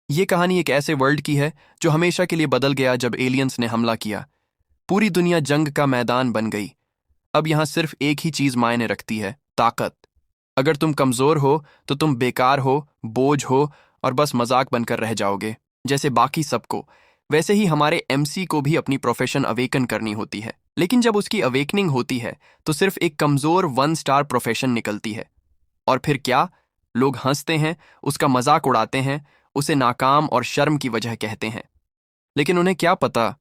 ये कहानी एक ऐसे वर्ल्ड की है जो हमेशा के लिए बदल गया जब एलियंस ने हमला किया। पूरी दुनिया जंग का मैदान बन गई। अब यहाँ सिर्फ एक ही चीज मायने रखती है, ताकत। अगर तुम कमजोर हो तो तुम बेकार हो, बोझ हो और बस मजाक बनकर रह जाओगे। जैसे बाकी सबको, वैसे ही हमारे एमसी को भी अपनी प्रोफेशन अवेकन करनी होती है। लेकिन जब उसकी अवेकनिंग होती है तो सिर्फ एक कमजोर वन स्टार प्रोफेशन निकलती है। और फिर क्या? लोग हंसते हैं, उसका मजाक उड़ाते हैं, उसे नाकाम और शर्म की वजह कहते हैं। लेकिन उन्हें क्या पता,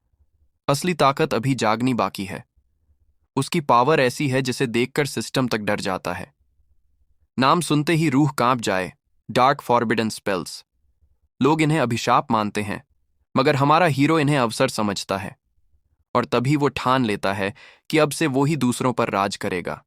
असली ताकत अभी जागनी बाकी है। उसकी पावर ऐसी है जिसे देखकर सिस्टम तक डर जाता है। नाम सुनते ही रूह कांप जाए, डार्क फॉरबिडन स्पेल्स। लोग इन्हें अभिशाप मानते हैं, मगर हमारा हीरो इन्हें अवसर समझता है। और तभी वो ठान लेता है कि अब से वो ही दूसरों पर राज करेगा।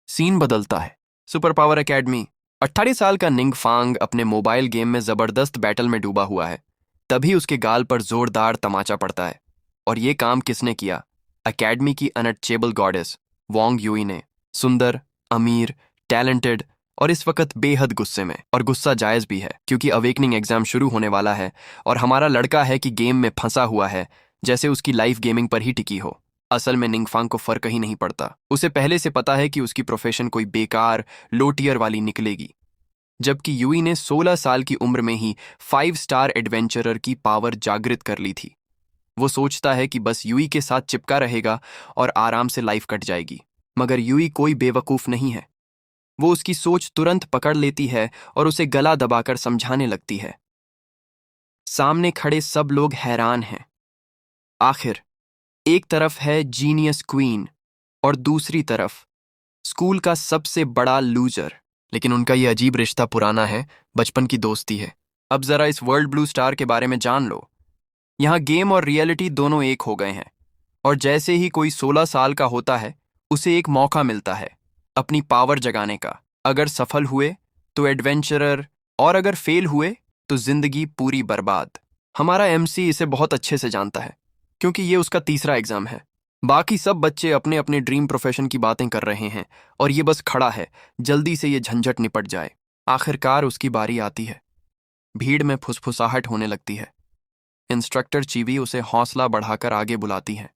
सीन बदलता है। Super power academy. 18 साल का निंग फांग अपने मोबाइल गेम में जबरदस्त बैटल में डूबा हुआ है। तभी उसके गाल पर जोरदार तमाचा पड़ता है। और ये काम किसने किया? एकेडमी की अनटचेबल गॉडेस वोंग यूई ने। सुंदर, अमीर, टैलेंटेड और इस वक्त बेहद गुस्से में। और गुस्सा जायज भी है, क्योंकि अवेकनिंग एग्जाम शुरू होने वाला है और हमारा लड़का है कि गेम में फंसा हुआ है, जैसे उसकी लाइफ गेमिंग पर ही टिकी हो। असल में निंगफांग को फर्क ही नहीं पड़ता। उसे पहले से पता है कि उसकी प्रोफेशन कोई बेकार, लो टियर वाली निकलेगी। जबकि यूई ने 16 साल की उम्र में ही 5 स्टार एडवेंचरर की पावर जागृत कर ली थी। वो सोचता है कि बस यूई के साथ चिपका रहेगा और आराम से लाइफ कट जाएगी। मगर यूई कोई बेवकूफ नहीं है। वो उसकी सोच तुरंत पकड़ लेती है और उसे गला दबाकर समझाने लगती है। सामने खड़े सब लोग हैरान हैं। आखिर एक तरफ है जीनियस क्वीन और दूसरी तरफ स्कूल का सबसे बड़ा लूजर। लेकिन उनका ये अजीब रिश्ता पुराना है, बचपन की दोस्ती है। अब जरा इस वर्ल्ड ब्लू स्टार के बारे में जान लो। यहाँ गेम और रियलिटी दोनों एक हो गए हैं। और जैसे ही कोई 16 साल का होता है, उसे एक मौका मिलता है अपनी पावर जगाने का। अगर सफल हुए तो एडवेंचरर, और अगर फेल हुए तो जिंदगी पूरी बर्बाद। हमारा एमसी इसे बहुत अच्छे से जानता है, क्योंकि ये उसका तीसरा एग्जाम है। बाकी सब बच्चे अपने अपने ड्रीम प्रोफेशन की बातें कर रहे हैं और ये बस खड़ा है, जल्दी से ये झंझट निपट जाए। आखिरकार उसकी बारी आती है। भीड़ में फुसफुसाहट होने लगती है। इंस्ट्रक्टर चीवी उसे हौसला बढ़ाकर आगे बुलाती है।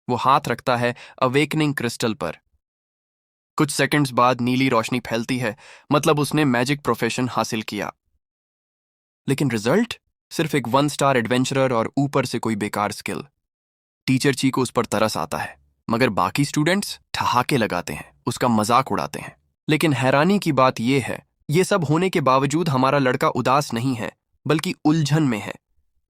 वो हाथ रखता है अवेकनिंग क्रिस्टल पर। कुछ सेकंड्स बाद नीली रोशनी फैलती है, मतलब उसने मैजिक प्रोफेशन हासिल किया। लेकिन रिजल्ट सिर्फ एक 1 स्टार एडवेंचरर और ऊपर से कोई बेकार स्किल। टीचर ची को उस पर तरस आता है, मगर बाकी स्टूडेंट्स ठहाके लगाते हैं, उसका मजाक उड़ाते हैं। लेकिन हैरानी की बात यह है, ये सब होने के बावजूद हमारा लड़का उदास नहीं है, बल्कि उलझन में है।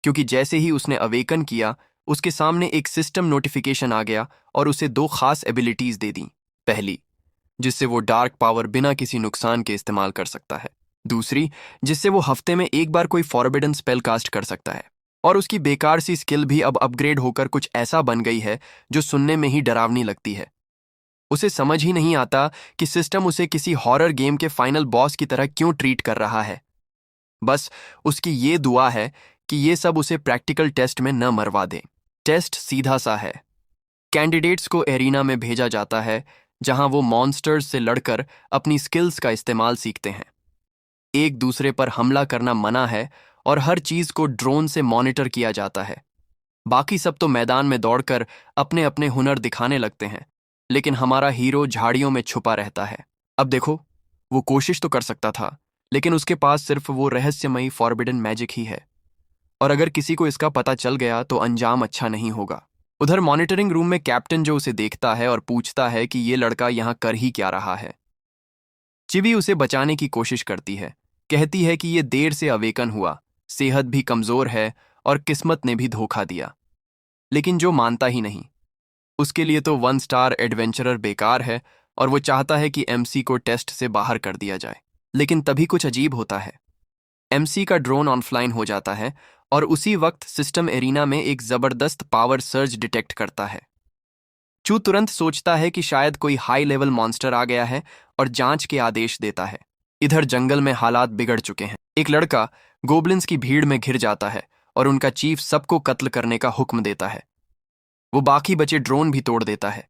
क्योंकि जैसे ही उसने अवेकन किया, उसके सामने एक सिस्टम नोटिफिकेशन आ गया और उसे 2 खास एबिलिटीज दे दी। पहली, जिससे वो डार्क पावर बिना किसी नुकसान के इस्तेमाल कर सकता है। दूसरी, जिससे वो हफ्ते में एक बार कोई फॉरबिडन स्पेल कास्ट कर सकता है। और उसकी बेकार सी स्किल भी अब अपग्रेड होकर कुछ ऐसा बन गई है जो सुनने में ही डरावनी लगती है। उसे समझ ही नहीं आता कि सिस्टम उसे किसी हॉरर गेम के फाइनल बॉस की तरह क्यों ट्रीट कर रहा है। बस उसकी ये दुआ है कि ये सब उसे प्रैक्टिकल टेस्ट में न मरवा दे। टेस्ट सीधा सा है। कैंडिडेट्स को एरिना में भेजा जाता है, जहां वो मॉन्स्टर्स से लड़कर अपनी स्किल्स का इस्तेमाल सीखते हैं। एक दूसरे पर हमला करना मना है और हर चीज को ड्रोन से मॉनिटर किया जाता है। बाकी सब तो मैदान में दौड़कर अपने अपने हुनर दिखाने लगते हैं, लेकिन हमारा हीरो झाड़ियों में छुपा रहता है। अब देखो, वो कोशिश तो कर सकता था, लेकिन उसके पास सिर्फ वो रहस्यमयी फॉरबिडन मैजिक ही है। और अगर किसी को इसका पता चल गया तो अंजाम अच्छा नहीं होगा। उधर मॉनिटरिंग रूम में कैप्टन जो उसे देखता है और पूछता है कि ये लड़का यहां कर ही क्या रहा है। चिवी उसे बचाने की कोशिश करती है, कहती है कि ये देर से अवेकन हुआ, सेहत भी कमजोर है और किस्मत ने भी धोखा दिया। लेकिन जो मानता ही नहीं। उसके लिए तो 1 स्टार एडवेंचरर बेकार है और वो चाहता है कि एमसी को टेस्ट से बाहर कर दिया जाए। लेकिन तभी कुछ अजीब होता है। एमसी का ड्रोन ऑनफ्लाइन हो जाता है और उसी वक्त सिस्टम एरिना में एक जबरदस्त पावर सर्ज डिटेक्ट करता है। चू तुरंत सोचता है कि शायद कोई हाई लेवल मॉन्स्टर आ गया है और जांच के आदेश देता है। इधर जंगल में हालात बिगड़ चुके हैं। एक लड़का गोब्लिन्स की भीड़ में घिर जाता है और उनका चीफ सबको कत्ल करने का हुक्म देता है। वो बाकी बचे ड्रोन भी तोड़ देता है।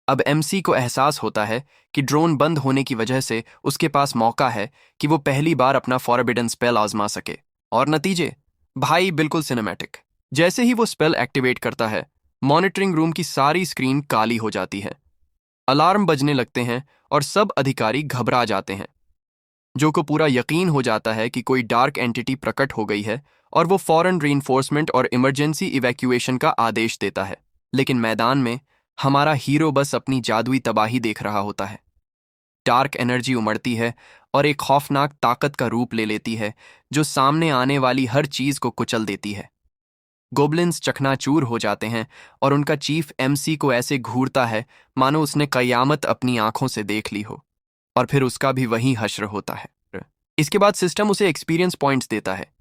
अब एमसी को एहसास होता है कि ड्रोन बंद होने की वजह से उसके पास मौका है कि वो पहली बार अपना फॉरबिडन स्पेल आजमा सके। और नतीजे, भाई बिल्कुल सिनेमैटिक। जैसे ही वो स्पेल एक्टिवेट करता है, मॉनिटरिंग रूम की सारी स्क्रीन काली हो जाती है, अलार्म बजने लगते हैं और सब अधिकारी घबरा जाते हैं। जो को पूरा यकीन हो जाता है कि कोई डार्क एंटिटी प्रकट हो गई है और वो फौरन रीइंफोर्समेंट और इमरजेंसी इवैक्यूएशन का आदेश देता है। लेकिन मैदान में हमारा हीरो बस अपनी जादुई तबाही देख रहा होता है। डार्क एनर्जी उमड़ती है और एक खौफनाक ताकत का रूप ले लेती है जो सामने आने वाली हर चीज को कुचल देती है। गोबलिन्स चकनाचूर हो जाते हैं और उनका चीफ एमसी को ऐसे घूरता है मानो उसने कयामत अपनी आंखों से देख ली हो, और फिर उसका भी वही हश्र होता है। इसके बाद सिस्टम उसे एक्सपीरियंस पॉइंट्स देता है।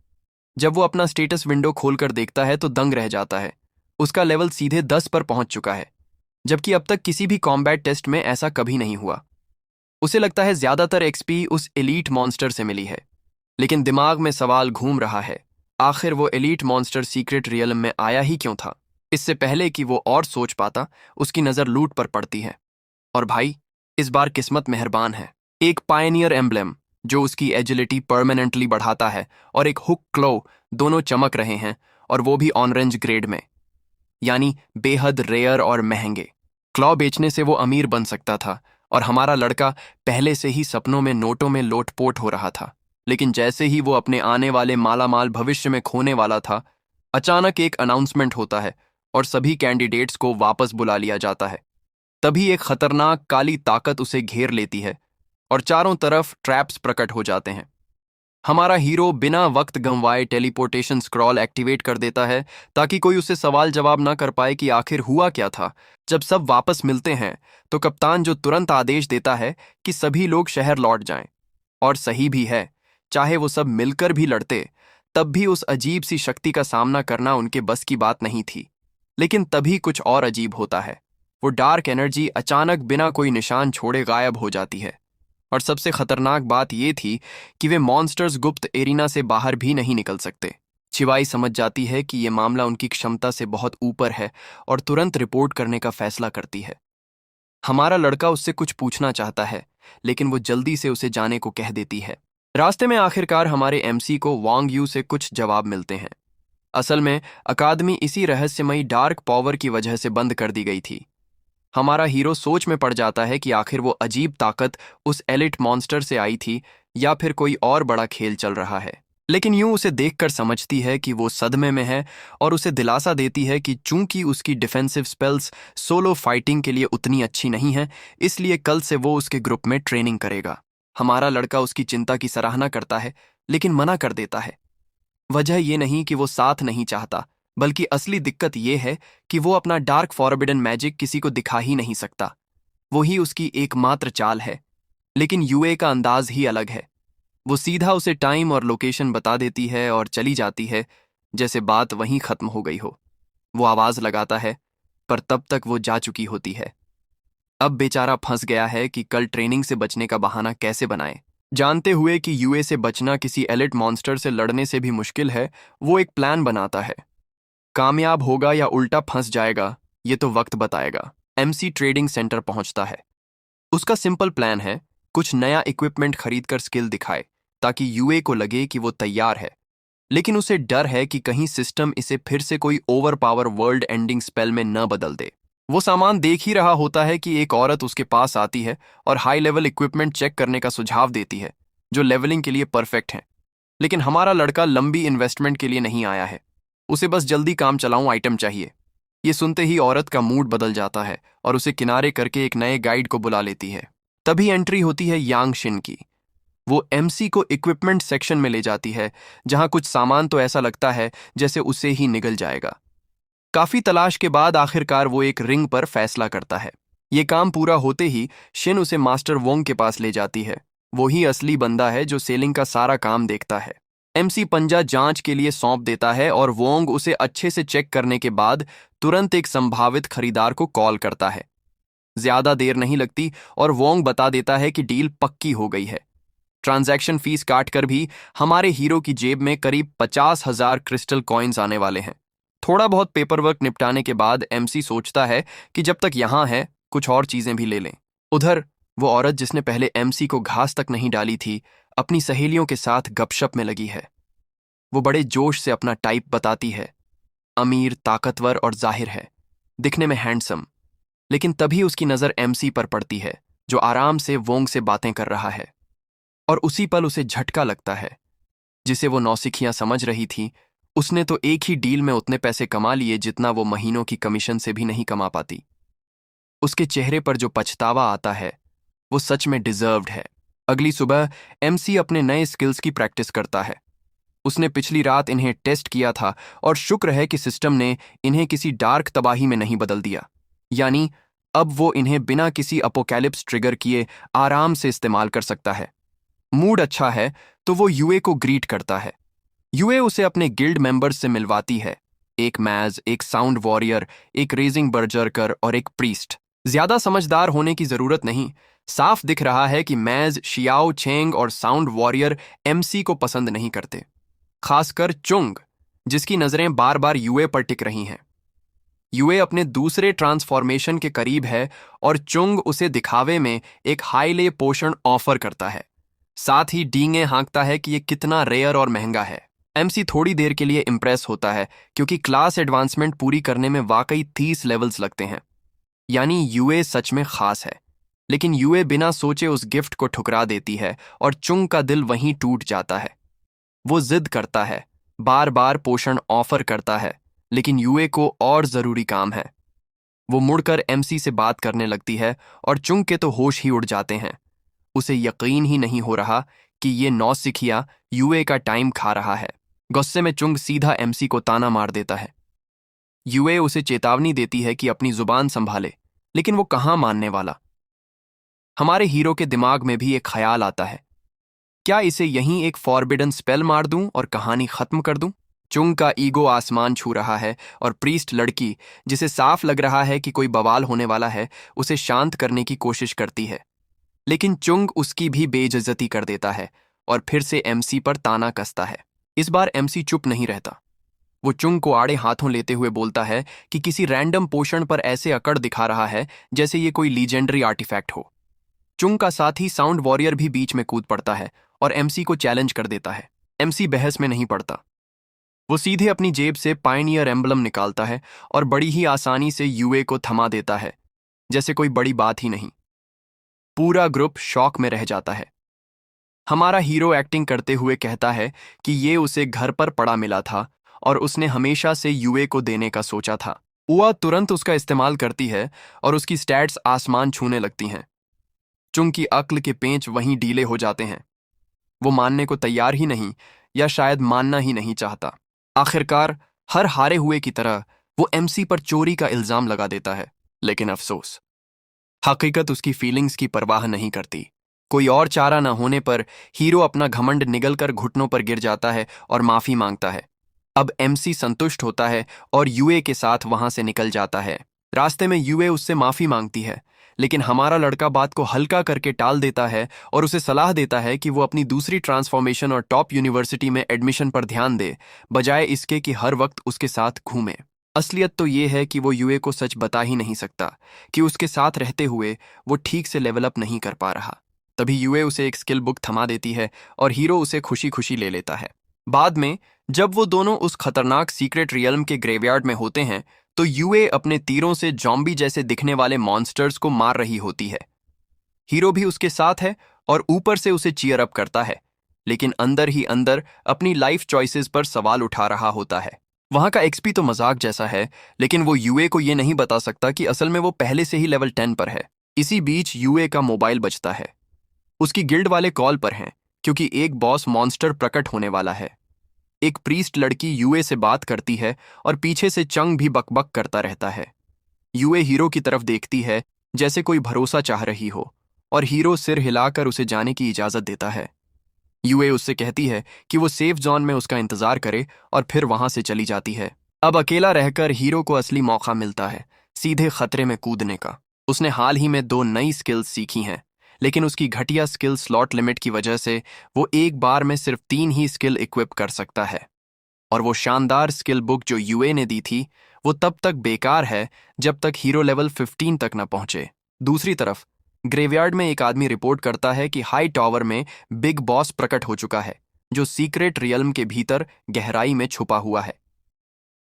जब वो अपना स्टेटस विंडो खोलकर देखता है तो दंग रह जाता है। उसका लेवल सीधे 10 पर पहुंच चुका है, जबकि अब तक किसी भी कॉम्बैट टेस्ट में ऐसा कभी नहीं हुआ। उसे लगता है ज्यादातर एक्सपी उस एलीट मॉन्स्टर से मिली है, लेकिन दिमाग में सवाल घूम रहा है, आखिर वो एलीट मॉन्स्टर सीक्रेट रियलम में आया ही क्यों था। इससे पहले कि वो और सोच पाता, उसकी नजर लूट पर पड़ती है। और भाई, इस बार किस्मत मेहरबान है। एक पायनियर एम्ब्लेम जो उसकी एजिलिटी परमानेंटली बढ़ाता है और एक हुक क्लो दोनों चमक रहे हैं, और वो भी ऑरेंज ग्रेड में, यानी बेहद रेयर और महंगे। क्लॉ बेचने से वो अमीर बन सकता था और हमारा लड़का पहले से ही सपनों में नोटों में लोटपोट हो रहा था। लेकिन जैसे ही वो अपने आने वाले मालामाल भविष्य में खोने वाला था, अचानक एक अनाउंसमेंट होता है और सभी कैंडिडेट्स को वापस बुला लिया जाता है। तभी एक खतरनाक काली ताकत उसे घेर लेती है और चारों तरफ ट्रैप्स प्रकट हो जाते हैं। हमारा हीरो बिना वक्त गंवाए टेलीपोर्टेशन स्क्रॉल एक्टिवेट कर देता है ताकि कोई उसे सवाल जवाब ना कर पाए कि आखिर हुआ क्या था। जब सब वापस मिलते हैं तो कप्तान जो तुरंत आदेश देता है कि सभी लोग शहर लौट जाएं। और सही भी है, चाहे वो सब मिलकर भी लड़ते, तब भी उस अजीब सी शक्ति का सामना करना उनके बस की बात नहीं थी। लेकिन तभी कुछ और अजीब होता है। वो डार्क एनर्जी अचानक बिना कोई निशान छोड़े गायब हो जाती है। और सबसे खतरनाक बात यह थी कि वे मॉन्स्टर्स गुप्त एरिना से बाहर भी नहीं निकल सकते। छिवाई समझ जाती है कि यह मामला उनकी क्षमता से बहुत ऊपर है और तुरंत रिपोर्ट करने का फैसला करती है। हमारा लड़का उससे कुछ पूछना चाहता है, लेकिन वो जल्दी से उसे जाने को कह देती है। रास्ते में आखिरकार हमारे एमसी को वांग यू से कुछ जवाब मिलते हैं। असल में अकादमी इसी रहस्यमयी डार्क पावर की वजह से बंद कर दी गई थी। हमारा हीरो सोच में पड़ जाता है कि आखिर वो अजीब ताकत उस एलिट मॉन्स्टर से आई थी या फिर कोई और बड़ा खेल चल रहा है। लेकिन यूं उसे देखकर समझती है कि वो सदमे में है और उसे दिलासा देती है कि चूंकि उसकी डिफेंसिव स्पेल्स सोलो फाइटिंग के लिए उतनी अच्छी नहीं है, इसलिए कल से वो उसके ग्रुप में ट्रेनिंग करेगा। हमारा लड़का उसकी चिंता की सराहना करता है, लेकिन मना कर देता है। वजह ये नहीं कि वो साथ नहीं चाहता, बल्कि असली दिक्कत ये है कि वो अपना डार्क फॉरबिडन मैजिक किसी को दिखा ही नहीं सकता। वही उसकी एकमात्र चाल है। लेकिन यूए का अंदाज ही अलग है। वो सीधा उसे टाइम और लोकेशन बता देती है और चली जाती है, जैसे बात वहीं खत्म हो गई हो। वो आवाज लगाता है, पर तब तक वो जा चुकी होती है। अब बेचारा फंस गया है कि कल ट्रेनिंग से बचने का बहाना कैसे बनाए। जानते हुए कि यूए से बचना किसी एलिट मॉन्स्टर से लड़ने से भी मुश्किल है, वो एक प्लान बनाता है। कामयाब होगा या उल्टा फंस जाएगा, ये तो वक्त बताएगा। एमसी ट्रेडिंग सेंटर पहुंचता है। उसका सिंपल प्लान है, कुछ नया इक्विपमेंट खरीदकर स्किल दिखाए ताकि यूए को लगे कि वो तैयार है। लेकिन उसे डर है कि कहीं सिस्टम इसे फिर से कोई over power world ending spell में न बदल दे। वो सामान देख ही रहा होता है कि एक औरत उसके पास आती है और हाई लेवल इक्विपमेंट चेक करने का सुझाव देती है, जो लेवलिंग के लिए परफेक्ट है। लेकिन हमारा लड़का लंबी इन्वेस्टमेंट के लिए नहीं आया है। उसे बस जल्दी काम चलाऊं आइटम चाहिए। ये सुनते ही औरत का मूड बदल जाता है और उसे किनारे करके एक नए गाइड को बुला लेती है। तभी एंट्री होती है यांग शिन की। वो एमसी को इक्विपमेंट सेक्शन में ले जाती है, जहां कुछ सामान तो ऐसा लगता है जैसे उसे ही निगल जाएगा। काफी तलाश के बाद आखिरकार वो एक रिंग पर फैसला करता है। ये काम पूरा होते ही शिन उसे मास्टर वोंग के पास ले जाती है। वो ही असली बंदा है जो सेलिंग का सारा काम देखता है। एमसी पंजा जांच के लिए सौंप देता है और वोंग उसे अच्छे से चेक करने के बाद तुरंत एक संभावित खरीदार को कॉल करता है। ज्यादा देर नहीं लगती और वोंग बता देता है कि डील पक्की हो गई है। ट्रांजैक्शन फीस काटकर भी हमारे हीरो की जेब में करीब 50,000 क्रिस्टल कॉइन्स आने वाले हैं। थोड़ा बहुत पेपरवर्क निपटाने के बाद एमसी सोचता है कि जब तक यहां है कुछ और चीजें भी ले लें। उधर वो औरत जिसने पहले एमसी को घास तक नहीं डाली थी, अपनी सहेलियों के साथ गपशप में लगी है। वो बड़े जोश से अपना टाइप बताती है। अमीर, ताकतवर और जाहिर है, दिखने में हैंडसम। लेकिन तभी उसकी नज़र एमसी पर पड़ती है, जो आराम से वोंग से बातें कर रहा है। और उसी पल उसे झटका लगता है। जिसे वो नौसिखियां समझ रही थी, उसने तो एक ही डील में उतने पैसे कमा लिए जितना वो महीनों की कमीशन से भी नहीं कमा पाती। उसके चेहरे पर जो पछतावा आता है, वो सच में डिजर्व्ड है। अगली सुबह एमसी अपने नए स्किल्स की प्रैक्टिस करता है। उसने पिछली रात इन्हें टेस्ट किया था और शुक्र है कि सिस्टम ने इन्हें किसी डार्क तबाही में नहीं बदल दिया। यानी अब वो इन्हें बिना किसी अपोकैलिप्स ट्रिगर किए आराम से इस्तेमाल कर सकता है। मूड अच्छा है तो वो यूए को ग्रीट करता है। यूए उसे अपने गिल्ड मेंबर्स से मिलवाती है। एक मैज, एक साउंड वॉरियर, एक रेजिंग बर्जरकर और एक प्रीस्ट। ज्यादा समझदार होने की जरूरत नहीं। साफ दिख रहा है कि मैज, शियाओ चेंग और साउंड वॉरियर एमसी को पसंद नहीं करते, खासकर चुंग, जिसकी नजरें बार बार यूए पर टिक रही हैं। यूए अपने दूसरे ट्रांसफॉर्मेशन के करीब है और चुंग उसे दिखावे में एक हाईले पोषण ऑफर करता है। साथ ही डींगे हाँकता है कि ये कितना रेयर और महंगा है। एमसी थोड़ी देर के लिए इम्प्रेस होता है क्योंकि क्लास एडवांसमेंट पूरी करने में वाकई 30 लेवल्स लगते हैं। यानी यूए सच में खास है। लेकिन यूए बिना सोचे उस गिफ्ट को ठुकरा देती है और चुंग का दिल वहीं टूट जाता है। वो जिद करता है, बार बार पोषण ऑफर करता है, लेकिन यूए को और जरूरी काम है। वो मुड़कर एमसी से बात करने लगती है और चुंग के तो होश ही उड़ जाते हैं। उसे यकीन ही नहीं हो रहा कि ये नौसिखिया यूए का टाइम खा रहा है। गुस्से में चुंग सीधा एमसी को ताना मार देता है। यूए उसे चेतावनी देती है कि अपनी जुबान संभाले, लेकिन वो कहाँ मानने वाला। हमारे हीरो के दिमाग में भी एक ख्याल आता है, क्या इसे यहीं एक फॉरबिडन स्पेल मार दूं और कहानी खत्म कर दूं? चुंग का ईगो आसमान छू रहा है और प्रीस्ट लड़की, जिसे साफ लग रहा है कि कोई बवाल होने वाला है, उसे शांत करने की कोशिश करती है। लेकिन चुंग उसकी भी बेइज्जती कर देता है और फिर से एमसी पर ताना कसता है। इस बार एमसी चुप नहीं रहता। वो चुंग को आड़े हाथों लेते हुए बोलता है कि किसी रैंडम पोषण पर ऐसे अकड़ दिखा रहा है जैसे ये कोई लीजेंडरी आर्टिफैक्ट हो। चुंग का साथी साउंड वॉरियर भी बीच में कूद पड़ता है और एमसी को चैलेंज कर देता है। एमसी बहस में नहीं पड़ता। वो सीधे अपनी जेब से पायनियर एम्बलम निकालता है और बड़ी ही आसानी से यूए को थमा देता है, जैसे कोई बड़ी बात ही नहीं। पूरा ग्रुप शॉक में रह जाता है। हमारा हीरो एक्टिंग करते हुए कहता है कि ये उसे घर पर पड़ा मिला था और उसने हमेशा से यूए को देने का सोचा था। उआ तुरंत उसका इस्तेमाल करती है और उसकी स्टैट्स आसमान छूने लगती हैं। चुंग की अक्ल के पेंच वहीं ढीले हो जाते हैं। वो मानने को तैयार ही नहीं, या शायद मानना ही नहीं चाहता। आखिरकार हर हारे हुए की तरह वो एमसी पर चोरी का इल्जाम लगा देता है। लेकिन अफसोस, हकीकत उसकी फीलिंग्स की परवाह नहीं करती। कोई और चारा न होने पर हीरो अपना घमंड निगलकर घुटनों पर गिर जाता है और माफी मांगता है। अब एमसी संतुष्ट होता है और यूए के साथ वहां से निकल जाता है। रास्ते में यूए उससे माफी मांगती है, लेकिन हमारा लड़का बात को हल्का करके टाल देता है और उसे सलाह देता है कि वो अपनी दूसरी ट्रांसफॉर्मेशन और टॉप यूनिवर्सिटी में एडमिशन पर ध्यान दे, बजाय इसके कि हर वक्त उसके साथ घूमे। असलियत तो ये है कि वो यूए को सच बता ही नहीं सकता कि उसके साथ रहते हुए वो ठीक से लेवल अप नहीं कर पा रहा। तभी यूए उसे एक स्किल बुक थमा देती है और हीरो उसे खुशी खुशी ले लेता है। बाद में जब वो दोनों उस खतरनाक सीक्रेट रियल्म के ग्रेवयार्ड में होते हैं, तो यूए अपने तीरों से जॉम्बी जैसे दिखने वाले मॉन्स्टर्स को मार रही होती है। हीरो भी उसके साथ है और ऊपर से उसे चीयर अप करता है, लेकिन अंदर ही अंदर अपनी लाइफ चॉइसेस पर सवाल उठा रहा होता है। वहां का एक्सपी तो मजाक जैसा है, लेकिन वो यूए को ये नहीं बता सकता कि असल में वो पहले से ही लेवल 10 पर है। इसी बीच यूए का मोबाइल बजता है। उसकी गिल्ड वाले कॉल पर हैं क्योंकि एक बॉस मॉन्स्टर प्रकट होने वाला है। एक प्रीस्ट लड़की यूए से बात करती है और पीछे से चंग भी बकबक करता रहता है। यूए हीरो की तरफ देखती है जैसे कोई भरोसा चाह रही हो, और हीरो सिर हिलाकर उसे जाने की इजाजत देता है। यूए उससे कहती है कि वो सेफ जोन में उसका इंतजार करे और फिर वहां से चली जाती है। अब अकेला रहकर हीरो को असली मौका मिलता है सीधे खतरे में कूदने का। उसने हाल ही में 2 नई स्किल्स सीखी हैं, लेकिन उसकी घटिया स्किल स्लॉट लिमिट की वजह से वो एक बार में सिर्फ 3 ही स्किल इक्विप कर सकता है। और वो शानदार स्किल बुक जो यूए ने दी थी, वो तब तक बेकार है जब तक हीरो लेवल 15 तक न पहुंचे। दूसरी तरफ ग्रेवयार्ड में एक आदमी रिपोर्ट करता है कि हाई टॉवर में बिग बॉस प्रकट हो चुका है। जो सीक्रेट रियल्म के भीतर गहराई में छुपा हुआ है।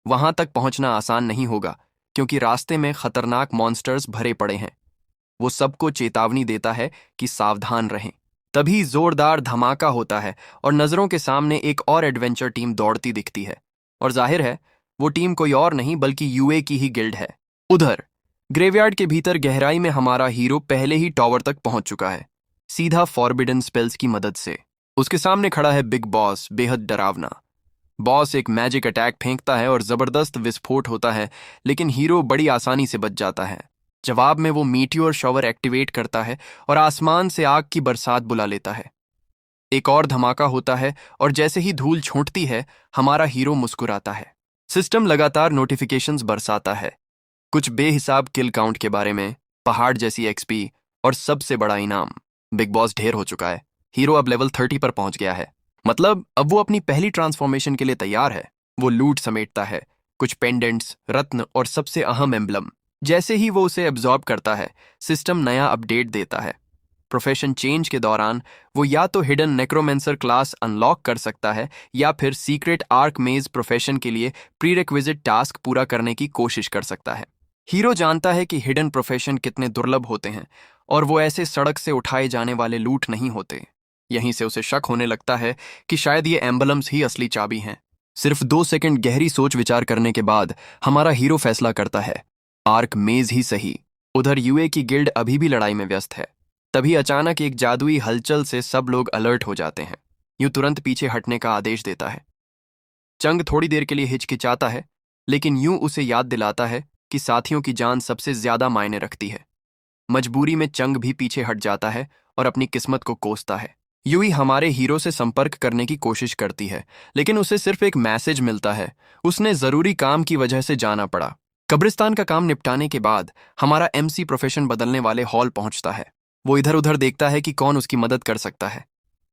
वहां तक पहुंचना आसान नहीं होगा, क्योंकि रास्ते में खतरनाक मॉन्स्टर्स भरे पड़े हैं। वो सबको चेतावनी देता है कि सावधान रहें। तभी जोरदार धमाका होता है और नजरों के सामने एक और एडवेंचर टीम दौड़ती दिखती है। और जाहिर है, वो टीम कोई और नहीं बल्कि यूए की ही गिल्ड है। उधर ग्रेवयार्ड के भीतर गहराई में हमारा हीरो पहले ही टॉवर तक पहुंच चुका है, सीधा फॉरबिडन स्पेल्स की मदद से। उसके सामने खड़ा है बिग बॉस, बेहद डरावना। बॉस एक मैजिक अटैक फेंकता है और जबरदस्त विस्फोट होता है, लेकिन हीरो बड़ी आसानी से बच जाता है। जवाब में वो मीटियोर शॉवर एक्टिवेट करता है और आसमान से आग की बरसात बुला लेता है। एक और धमाका होता है और जैसे ही धूल छूटती है, हमारा हीरो मुस्कुराता है। सिस्टम लगातार नोटिफिकेशंस बरसाता है, कुछ बेहिसाब किल काउंट के बारे में, पहाड़ जैसी एक्सपी और सबसे बड़ा इनाम। बिग बॉस ढेर हो चुका है। हीरो अब लेवल 30 पर पहुंच गया है, मतलब अब वो अपनी पहली ट्रांसफॉर्मेशन के लिए तैयार है। वो लूट समेटता है, कुछ पेंडेंट्स, रत्न और सबसे अहम एम्बलम। जैसे ही वो उसे एब्जॉर्ब करता है, सिस्टम नया अपडेट देता है। प्रोफेशन चेंज के दौरान वो या तो हिडन नेक्रोमेंसर क्लास अनलॉक कर सकता है या फिर सीक्रेट आर्क मेज प्रोफेशन के लिए प्रीरिक्विजिट टास्क पूरा करने की कोशिश कर सकता है। हीरो जानता है कि हिडन प्रोफेशन कितने दुर्लभ होते हैं और वो ऐसे सड़क से उठाए जाने वाले लूट नहीं होते। यहीं से उसे शक होने लगता है कि शायद ये एम्बलम्स ही असली चाबी हैं। सिर्फ 2 सेकंड गहरी सोच विचार करने के बाद हमारा हीरो फैसला करता है, आर्क मेज ही सही। उधर यूए की गिल्ड अभी भी लड़ाई में व्यस्त है। तभी अचानक एक जादुई हलचल से सब लोग अलर्ट हो जाते हैं। यूं तुरंत पीछे हटने का आदेश देता है। चंग थोड़ी देर के लिए हिचकिचाता है, लेकिन यूं उसे याद दिलाता है कि साथियों की जान सबसे ज्यादा मायने रखती है। मजबूरी में चंग भी पीछे हट जाता है और अपनी किस्मत को कोसता है। यूई हमारे हीरो से संपर्क करने की कोशिश करती है, लेकिन उसे सिर्फ एक मैसेज मिलता है, उसने जरूरी काम की वजह से जाना पड़ा। कब्रिस्तान का काम निपटाने के बाद हमारा एमसी प्रोफेशन बदलने वाले हॉल पहुंचता है। वो इधर उधर देखता है कि कौन उसकी मदद कर सकता है।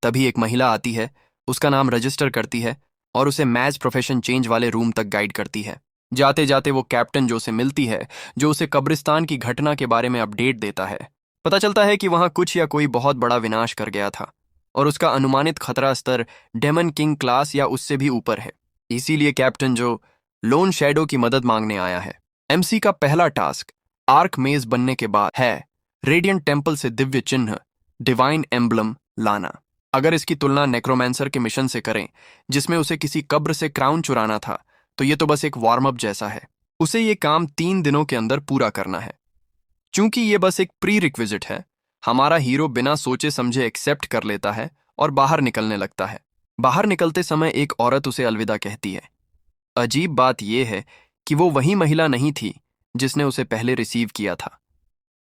तभी एक महिला आती है, उसका नाम रजिस्टर करती है और उसे मैच प्रोफेशन चेंज वाले रूम तक गाइड करती है। जाते जाते वो कैप्टन जो से मिलती है, जो उसे कब्रिस्तान की घटना के बारे में अपडेट देता है। पता चलता है कि वहां कुछ या कोई बहुत बड़ा विनाश कर गया था और उसका अनुमानित खतरा स्तर डेमन किंग क्लास या उससे भी ऊपर है। इसीलिए कैप्टन जो लोन शैडो की मदद मांगने आया है। एमसी का पहला टास्क आर्क मेज बनने के बाद है रेडियंट टेम्पल से दिव्य चिन्ह, डिवाइन एम्बलम लाना। अगर इसकी तुलना नेक्रोमेंसर के मिशन से करें, जिसमें उसे किसी कब्र से क्राउन चुराना था, तो ये तो बस एक वार्म अप जैसा है। उसे ये काम 3 दिनों के अंदर पूरा करना है। चूंकि ये बस एक प्री रिक्विजिट है, हमारा हीरो बिना सोचे समझे एक्सेप्ट कर लेता है और बाहर निकलने लगता है। बाहर निकलते समय एक औरत उसे अलविदा कहती है। अजीब बात यह है कि वो वही महिला नहीं थी जिसने उसे पहले रिसीव किया था,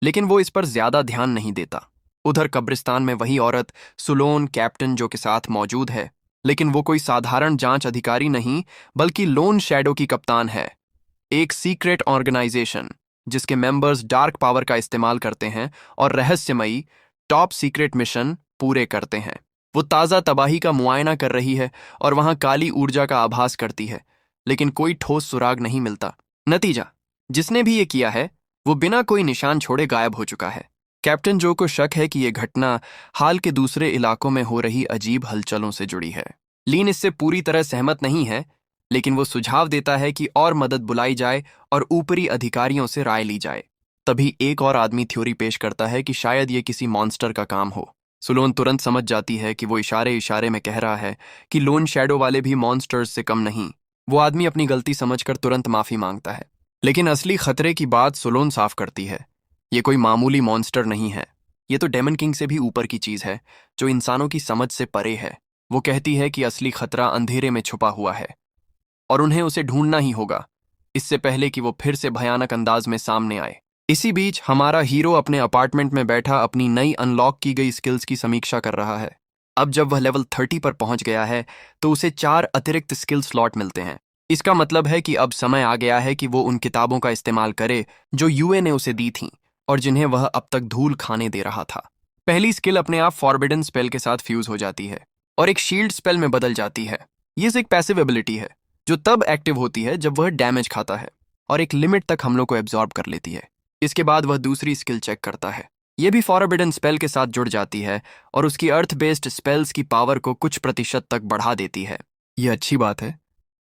लेकिन वो इस पर ज्यादा ध्यान नहीं देता। उधर कब्रिस्तान में वही औरत सुलोन कैप्टन जो के साथ मौजूद है, लेकिन वो कोई साधारण जांच अधिकारी नहीं बल्कि लोन शैडो की कप्तान है, एक सीक्रेट ऑर्गेनाइजेशन जिसके मेंबर्स डार्क पावर का इस्तेमाल करते हैं और रहस्यमयी टॉप सीक्रेट मिशन पूरे करते हैं। वो ताज़ा तबाही का मुआयना कर रही है और वहां काली ऊर्जा का आभास करती है, लेकिन कोई ठोस सुराग नहीं मिलता। नतीजा, जिसने भी ये किया है वो बिना कोई निशान छोड़े गायब हो चुका है। कैप्टन जो को शक है कि यह घटना हाल के दूसरे इलाकों में हो रही अजीब हलचलों से जुड़ी है। लीन इससे पूरी तरह सहमत नहीं है, लेकिन वो सुझाव देता है कि और मदद बुलाई जाए और ऊपरी अधिकारियों से राय ली जाए। तभी एक और आदमी थ्योरी पेश करता है कि शायद ये किसी मॉन्स्टर का काम हो। सुलोन तुरंत समझ जाती है कि वो इशारे इशारे में कह रहा है कि लोन शैडो वाले भी मॉन्स्टर्स से कम नहीं। वो आदमी अपनी गलती समझकर तुरंत माफी मांगता है, लेकिन असली खतरे की बात सुलोन साफ करती है। ये कोई मामूली मॉन्स्टर नहीं है, ये तो डेमन किंग से भी ऊपर की चीज है, जो इंसानों की समझ से परे है। वो कहती है कि असली खतरा अंधेरे में छुपा हुआ है और उन्हें उसे ढूंढना ही होगा, इससे पहले कि वो फिर से भयानक अंदाज में सामने आए। इसी बीच हमारा हीरो अपने अपार्टमेंट में बैठा अपनी नई अनलॉक की गई स्किल्स की समीक्षा कर रहा है। अब जब वह लेवल 30 पर पहुंच गया है, तो उसे 4 अतिरिक्त स्किल स्लॉट मिलते हैं। इसका मतलब है कि अब समय आ गया है कि वो उन किताबों का इस्तेमाल करे जो यूए ने उसे दी थीं और जिन्हें वह अब तक धूल खाने दे रहा था। पहली स्किल अपने आप फॉरबिडन स्पेल के साथ फ्यूज हो जाती है और एक शील्ड स्पेल में बदल जाती है। ये एक पैसिव एबिलिटी है जो तब एक्टिव होती है जब वह डैमेज खाता है और एक लिमिट तक हमलों को एब्जॉर्ब कर लेती है। इसके बाद वह दूसरी स्किल चेक करता है। ये भी फॉरबिडन स्पेल के साथ जुड़ जाती है और उसकी अर्थ बेस्ड स्पेल्स की पावर को कुछ प्रतिशत तक बढ़ा देती है। यह अच्छी बात है,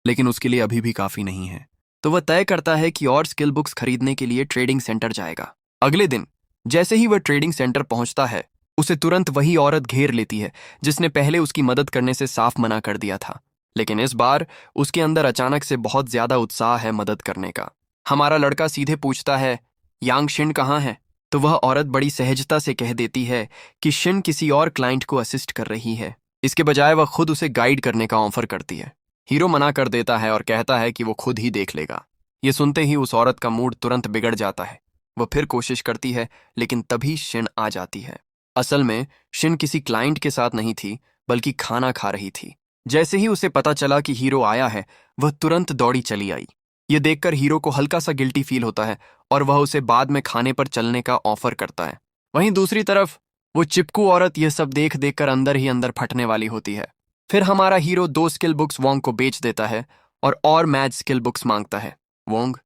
लेकिन उसके लिए अभी भी काफी नहीं है। तो वह तय करता है कि और स्किल बुक्स खरीदने के लिए ट्रेडिंग सेंटर जाएगा। अगले दिन जैसे ही वह ट्रेडिंग सेंटर पहुंचता है, उसे तुरंत वही औरत घेर लेती है जिसने पहले उसकी मदद करने से साफ मना कर दिया था। लेकिन इस बार उसके अंदर अचानक से बहुत ज्यादा उत्साह है मदद करने का। हमारा लड़का सीधे पूछता है, यांग शिन कहाँ है? तो वह औरत बड़ी सहजता से कह देती है कि शिन किसी और क्लाइंट को असिस्ट कर रही है। इसके बजाय वह खुद उसे गाइड करने का ऑफर करती है। हीरो मना कर देता है और कहता है कि वो खुद ही देख लेगा। ये सुनते ही उस औरत का मूड तुरंत बिगड़ जाता है। वह फिर कोशिश करती है, लेकिन तभी शिन आ जाती है। असल में शिन किसी क्लाइंट के साथ नहीं थी, बल्कि खाना खा रही थी। जैसे ही उसे पता चला कि हीरो आया है, वह तुरंत दौड़ी चली आई। ये देखकर हीरो को हल्का सा गिल्टी फील होता है और वह उसे बाद में खाने पर चलने का ऑफर करता है। वहीं दूसरी तरफ वो चिपकू औरत यह सब देख देखकर अंदर ही अंदर फटने वाली होती है। फिर हमारा हीरो 2 स्किल बुक्स वोंग को बेच देता है और मैच स्किल बुक्स मांगता है। वोंग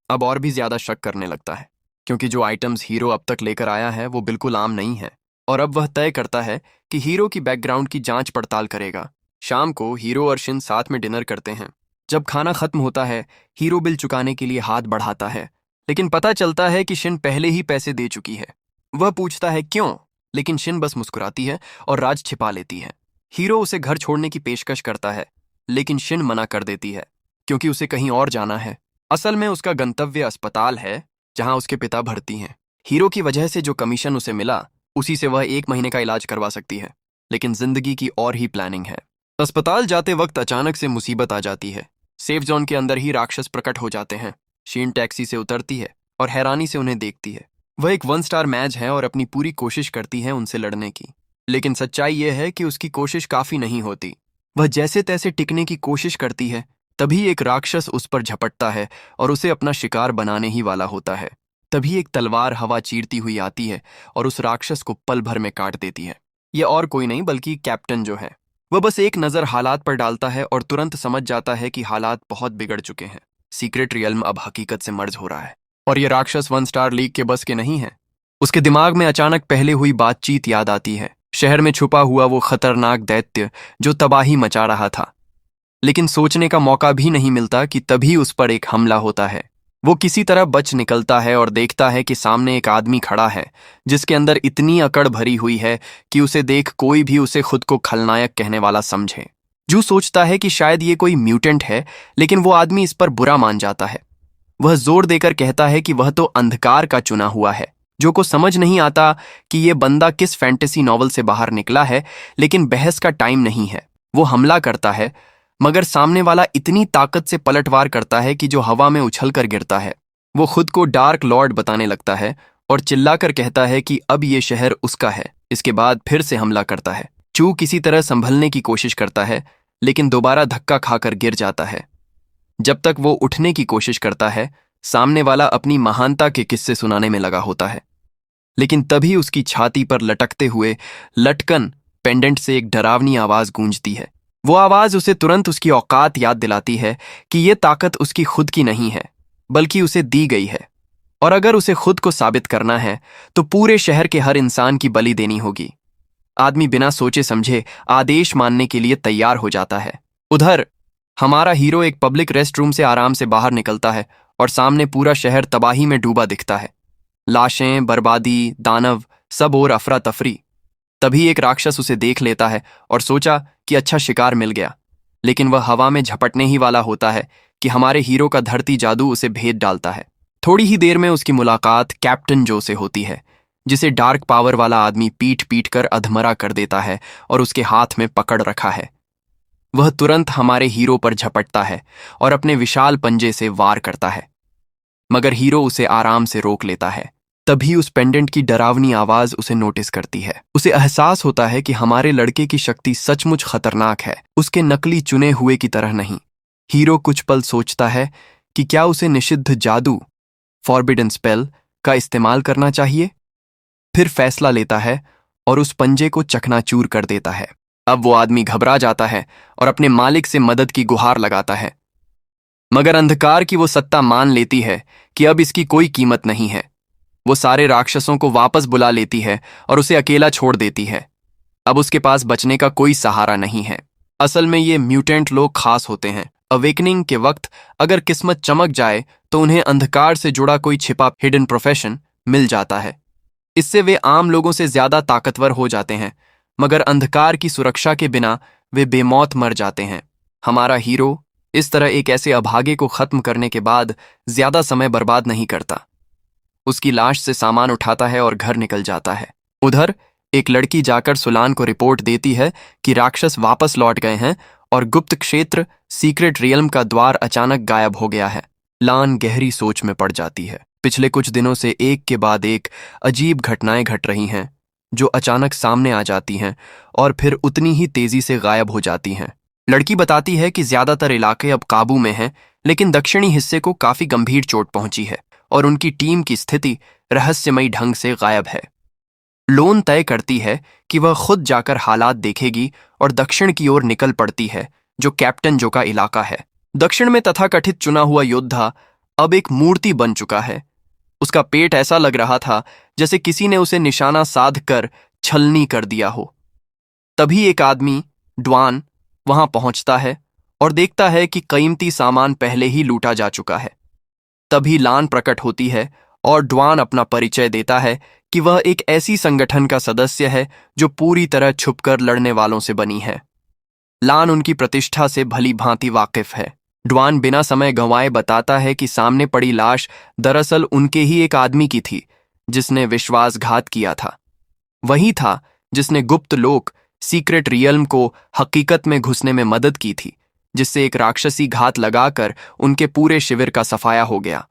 अब और भी ज्यादा शक करने लगता है, क्योंकि जो आइटम्स हीरो अब तक लेकर आया है वो बिल्कुल आम नहीं है। और अब वह तय करता है कि हीरो की बैकग्राउंड की जांच पड़ताल करेगा। शाम को हीरो और शिन साथ में डिनर करते हैं। जब खाना खत्म होता है, हीरो बिल चुकाने के लिए हाथ बढ़ाता है, लेकिन पता चलता है कि शिन पहले ही पैसे दे चुकी है। वह पूछता है क्यों, लेकिन शिन बस मुस्कुराती है और राज छिपा लेती है। हीरो उसे घर छोड़ने की पेशकश करता है, लेकिन शिन मना कर देती है, क्योंकि उसे कहीं और जाना है। असल में उसका गंतव्य अस्पताल है, जहां उसके पिता भर्ती हैं। हीरो की वजह से जो कमीशन उसे मिला, उसी से वह 1 महीने का इलाज करवा सकती है, लेकिन जिंदगी की और ही प्लानिंग है। अस्पताल जाते वक्त अचानक से मुसीबत आ जाती है। सेफ जोन के अंदर ही राक्षस प्रकट हो जाते हैं। शीन टैक्सी से उतरती है और हैरानी से उन्हें देखती है। वह एक 1 स्टार मैच है और अपनी पूरी कोशिश करती है उनसे लड़ने की, लेकिन सच्चाई यह है कि उसकी कोशिश काफी नहीं होती। वह जैसे तैसे टिकने की कोशिश करती है, तभी एक राक्षस उस पर झपटता है और उसे अपना शिकार बनाने ही वाला होता है। तभी एक तलवार हवा चीरती हुई आती है और उस राक्षस को पल भर में काट देती है। यह और कोई नहीं बल्कि कैप्टन जो है। वह बस एक नजर हालात पर डालता है और तुरंत समझ जाता है कि हालात बहुत बिगड़ चुके हैं। सीक्रेट रियल्म अब हकीकत से मर्ज हो रहा है और यह राक्षस 1 स्टार लीग के बस के नहीं है। उसके दिमाग में अचानक पहले हुई बातचीत याद आती है। शहर में छुपा हुआ वो खतरनाक दैत्य जो तबाही मचा रहा था। लेकिन सोचने का मौका भी नहीं मिलता कि तभी उस पर एक हमला होता है। वो किसी तरह बच निकलता है और देखता है कि सामने एक आदमी खड़ा है, जिसके अंदर इतनी अकड़ भरी हुई है कि उसे देख कोई भी उसे खुद को खलनायक कहने वाला समझे। जू सोचता है कि शायद ये कोई म्यूटेंट है, लेकिन वो आदमी इस पर बुरा मान जाता है। वह जोर देकर कहता है कि वह तो अंधकार का चुना हुआ है। जो को समझ नहीं आता कि ये बंदा किस फैंटेसी नॉवल से बाहर निकला है, लेकिन बहस का टाइम नहीं है। वो हमला करता है, मगर सामने वाला इतनी ताकत से पलटवार करता है कि जो हवा में उछलकर गिरता है। वो खुद को डार्क लॉर्ड बताने लगता है और चिल्लाकर कहता है कि अब ये शहर उसका है। इसके बाद फिर से हमला करता है। चू किसी तरह संभलने की कोशिश करता है, लेकिन दोबारा धक्का खाकर गिर जाता है। जब तक वो उठने की कोशिश करता है, सामने वाला अपनी महानता के किस्से सुनाने में लगा होता है। लेकिन तभी उसकी छाती पर लटकते हुए लटकन पेंडेंट से एक डरावनी आवाज गूंजती है। वो आवाज उसे तुरंत उसकी औकात याद दिलाती है कि ये ताकत उसकी खुद की नहीं है, बल्कि उसे दी गई है। और अगर उसे खुद को साबित करना है, तो पूरे शहर के हर इंसान की बलि देनी होगी। आदमी बिना सोचे समझे आदेश मानने के लिए तैयार हो जाता है। उधर हमारा हीरो एक पब्लिक रेस्ट रूम से आराम से बाहर निकलता है और सामने पूरा शहर तबाही में डूबा दिखता है। लाशें, बर्बादी, दानव, सब और अफरा तफरी। तभी एक राक्षस उसे देख लेता है और सोचा कि अच्छा शिकार मिल गया, लेकिन वह हवा में झपटने ही वाला होता है कि हमारे हीरो का धरती जादू उसे भेद डालता है। थोड़ी ही देर में उसकी मुलाकात कैप्टन जो से होती है, जिसे डार्क पावर वाला आदमी पीट पीट कर अधमरा कर देता है और उसके हाथ में पकड़ रखा है। वह तुरंत हमारे हीरो पर झपटता है और अपने विशाल पंजे से वार करता है, मगर हीरो उसे आराम से रोक लेता है। तभी उस पेंडेंट की डरावनी आवाज उसे नोटिस करती है। उसे एहसास होता है कि हमारे लड़के की शक्ति सचमुच खतरनाक है, उसके नकली चुने हुए की तरह नहीं। हीरो कुछ पल सोचता है कि क्या उसे निषिद्ध जादू, फॉरबिडन स्पेल का इस्तेमाल करना चाहिए। फिर फैसला लेता है और उस पंजे को चकनाचूर कर देता है। अब वो आदमी घबरा जाता है और अपने मालिक से मदद की गुहार लगाता है, मगर अंधकार की वो सत्ता मान लेती है कि अब इसकी कोई कीमत नहीं है। वो सारे राक्षसों को वापस बुला लेती है और उसे अकेला छोड़ देती है। अब उसके पास बचने का कोई सहारा नहीं है। असल में ये म्यूटेंट लोग खास होते हैं। अवेकनिंग के वक्त अगर किस्मत चमक जाए तो उन्हें अंधकार से जुड़ा कोई छिपा हिडन प्रोफेशन मिल जाता है। इससे वे आम लोगों से ज्यादा ताकतवर हो जाते हैं, मगर अंधकार की सुरक्षा के बिना वे बेमौत मर जाते हैं। हमारा हीरो इस तरह एक ऐसे अभागे को खत्म करने के बाद ज्यादा समय बर्बाद नहीं करता। उसकी लाश से सामान उठाता है और घर निकल जाता है। उधर एक लड़की जाकर सुलान को रिपोर्ट देती है कि राक्षस वापस लौट गए हैं और गुप्त क्षेत्र सीक्रेट रियल्म का द्वार अचानक गायब हो गया है। लान गहरी सोच में पड़ जाती है। पिछले कुछ दिनों से एक के बाद एक अजीब घटनाएं घट रही हैं, जो अचानक सामने आ जाती हैं और फिर उतनी ही तेजी से गायब हो जाती हैं। लड़की बताती है कि ज्यादातर इलाके अब काबू में हैं, लेकिन दक्षिणी हिस्से को काफी गंभीर चोट पहुंची है और उनकी टीम की स्थिति रहस्यमयी ढंग से गायब है। लोन तय करती है कि वह खुद जाकर हालात देखेगी और दक्षिण की ओर निकल पड़ती है, जो कैप्टन जो का इलाका है। दक्षिण में तथाकथित चुना हुआ योद्धा अब एक मूर्ति बन चुका है। उसका पेट ऐसा लग रहा था जैसे किसी ने उसे निशाना साध कर छलनी कर दिया हो। तभी एक आदमी ड्वान वहां पहुंचता है और देखता है कि कीमती सामान पहले ही लूटा जा चुका है। तभी लान प्रकट होती है और ड्वान अपना परिचय देता है कि वह एक ऐसी संगठन का सदस्य है जो पूरी तरह छुपकर लड़ने वालों से बनी है। लान उनकी प्रतिष्ठा से भली भांति वाकिफ है। ड्वान बिना समय गंवाए बताता है कि सामने पड़ी लाश दरअसल उनके ही एक आदमी की थी, जिसने विश्वासघात किया था। वही था जिसने गुप्त लोक सीक्रेट रियल्म को हकीकत में घुसने में मदद की थी, जिससे एक राक्षसी घात लगाकर उनके पूरे शिविर का सफाया हो गया।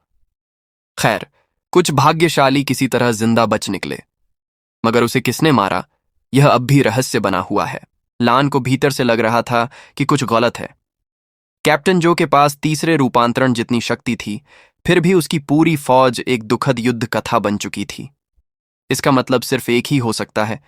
खैर, कुछ भाग्यशाली किसी तरह जिंदा बच निकले, मगर उसे किसने मारा यह अब भी रहस्य बना हुआ है। लान को भीतर से लग रहा था कि कुछ गलत है। कैप्टन जो के पास तीसरे रूपांतरण जितनी शक्ति थी, फिर भी उसकी पूरी फौज एक दुखद युद्ध कथा बन चुकी थी। इसका मतलब सिर्फ एक ही हो सकता है,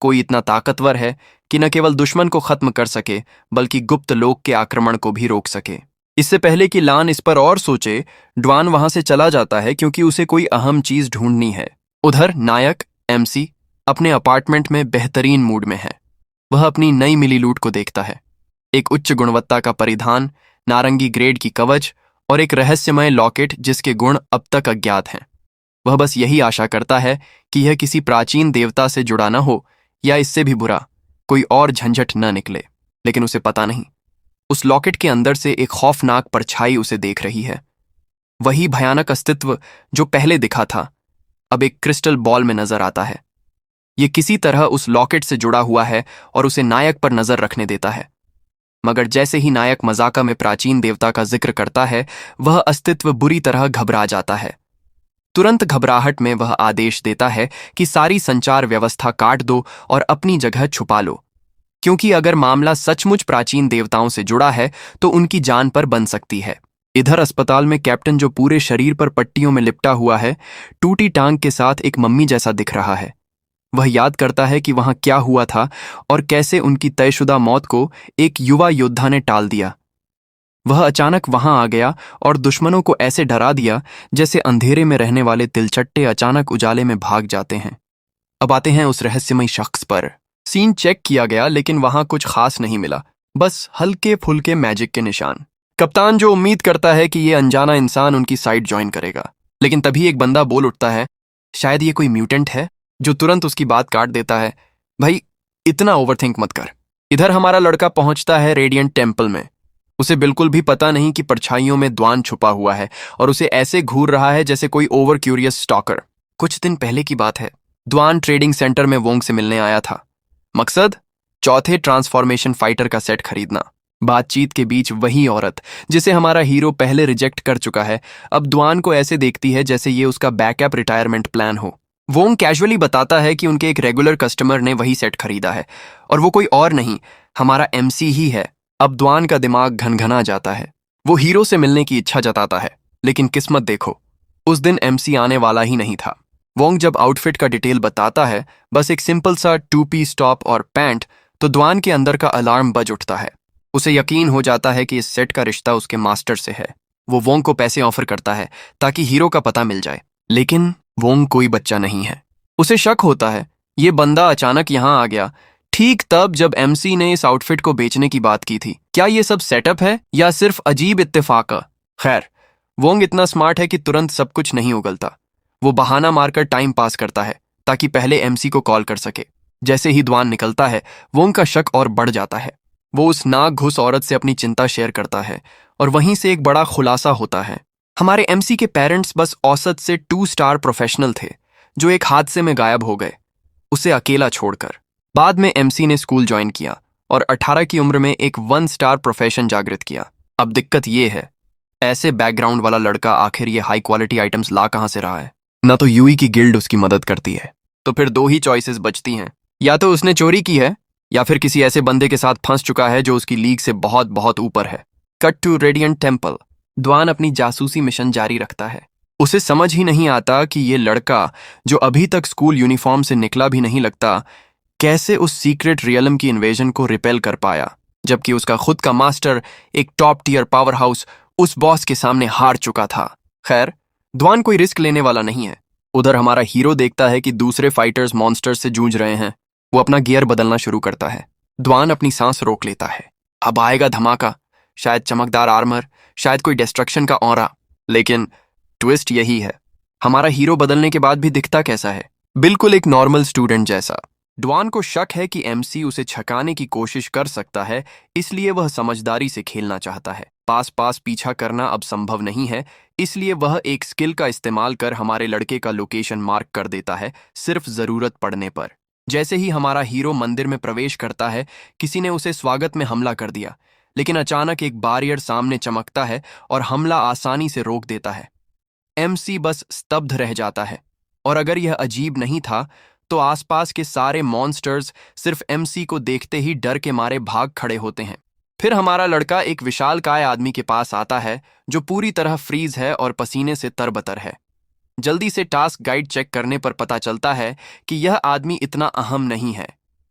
कोई इतना ताकतवर है कि न केवल दुश्मन को खत्म कर सके बल्कि गुप्त लोक के आक्रमण को भी रोक सके। इससे पहले कि लान इस पर और सोचे, ड्वान वहां से चला जाता है क्योंकि उसे कोई अहम चीज ढूंढनी है। उधर नायक एमसी अपने अपार्टमेंट में बेहतरीन मूड में है। वह अपनी नई मिली लूट को देखता है। एक उच्च गुणवत्ता का परिधान, नारंगी ग्रेड की कवच और एक रहस्यमय लॉकेट जिसके गुण अब तक अज्ञात हैं। वह बस यही आशा करता है कि यह किसी प्राचीन देवता से जुड़ा न हो, या इससे भी बुरा कोई और झंझट न निकले। लेकिन उसे पता नहीं, उस लॉकेट के अंदर से एक खौफनाक परछाई उसे देख रही है। वही भयानक अस्तित्व जो पहले दिखा था, अब एक क्रिस्टल बॉल में नजर आता है। ये किसी तरह उस लॉकेट से जुड़ा हुआ है और उसे नायक पर नजर रखने देता है। मगर जैसे ही नायक मजाका में प्राचीन देवता का जिक्र करता है, वह अस्तित्व बुरी तरह घबरा जाता है। तुरंत घबराहट में वह आदेश देता है कि सारी संचार व्यवस्था काट दो और अपनी जगह छुपा लो, क्योंकि अगर मामला सचमुच प्राचीन देवताओं से जुड़ा है तो उनकी जान पर बन सकती है। इधर अस्पताल में कैप्टन जो पूरे शरीर पर पट्टियों में लिपटा हुआ है, टूटी टांग के साथ एक मम्मी जैसा दिख रहा है। वह याद करता है कि वहां क्या हुआ था और कैसे उनकी तयशुदा मौत को एक युवा योद्धा ने टाल दिया। वह अचानक वहां आ गया और दुश्मनों को ऐसे डरा दिया जैसे अंधेरे में रहने वाले तिलचट्टे अचानक उजाले में भाग जाते हैं। अब आते हैं उस रहस्यमयी शख्स पर। सीन चेक किया गया लेकिन वहां कुछ खास नहीं मिला, बस हल्के फुल्के मैजिक के निशान। कप्तान जो उम्मीद करता है कि ये अनजाना इंसान उनकी साइड ज्वाइन करेगा, लेकिन तभी एक बंदा बोल उठता है, शायद ये कोई म्यूटेंट है, जो तुरंत उसकी बात काट देता है। भाई, इतना ओवरथिंक मत कर। इधर हमारा लड़का पहुंचता है रेडियंट टेम्पल में। उसे बिल्कुल भी पता नहीं कि परछाइयों में द्वान छुपा हुआ है और उसे ऐसे घूर रहा है जैसे कोई ओवर क्यूरियस स्टॉकर। कुछ दिन पहले की बात है, द्वान ट्रेडिंग सेंटर में वोंग से मिलने आया था। मकसद, चौथे ट्रांसफॉर्मेशन फाइटर का सेट खरीदना। बातचीत के बीच वही औरत जिसे हमारा हीरो पहले रिजेक्ट कर चुका है, अब द्वान को ऐसे देखती है जैसे ये उसका बैकअप रिटायरमेंट प्लान हो। वोंग कैजुअली बताता है कि उनके एक रेगुलर कस्टमर ने वही सेट खरीदा है और वो कोई और नहीं, हमारा एमसी ही है। अब द्वान का दिमाग घनघना जाता है। वो हीरो से मिलने की इच्छा जताता है, लेकिन किस्मत देखो, उस दिन एमसी आने वाला ही नहीं था। वोंग जब आउटफिट का डिटेल बताता है, बस एक सिंपल सा 2 पीस टॉप और पैंट, तो द्वान के अंदर का अलार्म बज उठता है। उसे यकीन हो जाता है कि इस सेट का रिश्ता उसके मास्टर से है। वो वोंग को पैसे ऑफर करता है ताकि हीरो का पता मिल जाए, लेकिन वोंग कोई बच्चा नहीं है। उसे शक होता है ये बंदा अचानक यहाँ आ गया ठीक तब जब एमसी ने इस आउटफिट को बेचने की बात की थी। क्या ये सब सेटअप है या सिर्फ अजीब इत्तेफाक? खैर, वोंग इतना स्मार्ट है कि तुरंत सब कुछ नहीं उगलता। वो बहाना मारकर टाइम पास करता है ताकि पहले एमसी को कॉल कर सके। जैसे ही द्वान निकलता है, वोंग का शक और बढ़ जाता है। वो उस नाक घुस औरत से अपनी चिंता शेयर करता है और वहीं से एक बड़ा खुलासा होता है। हमारे एमसी के पेरेंट्स बस औसत से 2 स्टार प्रोफेशनल थे जो एक हादसे में गायब हो गए, उसे अकेला छोड़कर। बाद में एमसी ने स्कूल ज्वाइन किया और 18 की उम्र में एक 1 स्टार प्रोफेशन जागृत किया। अब दिक्कत ये है, ऐसे बैकग्राउंड वाला लड़का आखिर ये हाई क्वालिटी आइटम्स ला कहां से रहा है? ना तो यूई की गिल्ड उसकी मदद करती है। तो फिर 2 ही चॉइसेस बचती हैं, या तो उसने चोरी की है या फिर किसी ऐसे बंदे के साथ फंस चुका है जो उसकी लीग से बहुत बहुत ऊपर है। Cut to radiant temple. द्वान अपनी जासूसी मिशन जारी रखता है। उसे समझ ही नहीं आता कि ये लड़का जो अभी तक स्कूल यूनिफॉर्म से निकला भी नहीं लगता, कैसे उस सीक्रेट रियलम की इन्वेजन को रिपेल कर पाया, जबकि उसका खुद का मास्टर एक टॉप टियर पावर हाउस उस बॉस के सामने हार चुका था। खैर, द्वान कोई रिस्क लेने वाला नहीं है। उधर हमारा हीरो देखता है कि दूसरे फाइटर्स मॉन्स्टर्स से जूझ रहे हैं। वो अपना गियर बदलना शुरू करता है। द्वान अपनी सांस रोक लेता है। अब आएगा धमाका, शायद चमकदार आर्मर, शायद कोई डिस्ट्रक्शन का ऑरा। लेकिन ट्विस्ट यही है, हमारा हीरो बदलने के बाद भी दिखता कैसा है? बिल्कुल एक नॉर्मल स्टूडेंट जैसा। द्वान को शक है कि एमसी उसे छकाने की कोशिश कर सकता है, इसलिए वह समझदारी से खेलना चाहता है। पास पास पीछा करना अब संभव नहीं है, इसलिए वह एक स्किल का इस्तेमाल कर हमारे लड़के का लोकेशन मार्क कर देता है, सिर्फ जरूरत पड़ने पर। जैसे ही हमारा हीरो मंदिर में प्रवेश करता है, किसी ने उसे स्वागत में हमला कर दिया, लेकिन अचानक एक बैरियर सामने चमकता है और हमला आसानी से रोक देता है। एमसी बस स्तब्ध रह जाता है। और अगर यह अजीब नहीं था, तो आसपास के सारे मॉन्स्टर्स सिर्फ एमसी को देखते ही डर के मारे भाग खड़े होते हैं। फिर हमारा लड़का एक विशालकाय आदमी के पास आता है जो पूरी तरह फ्रीज है और पसीने से तरबतर है। जल्दी से टास्क गाइड चेक करने पर पता चलता है कि यह आदमी इतना अहम नहीं है,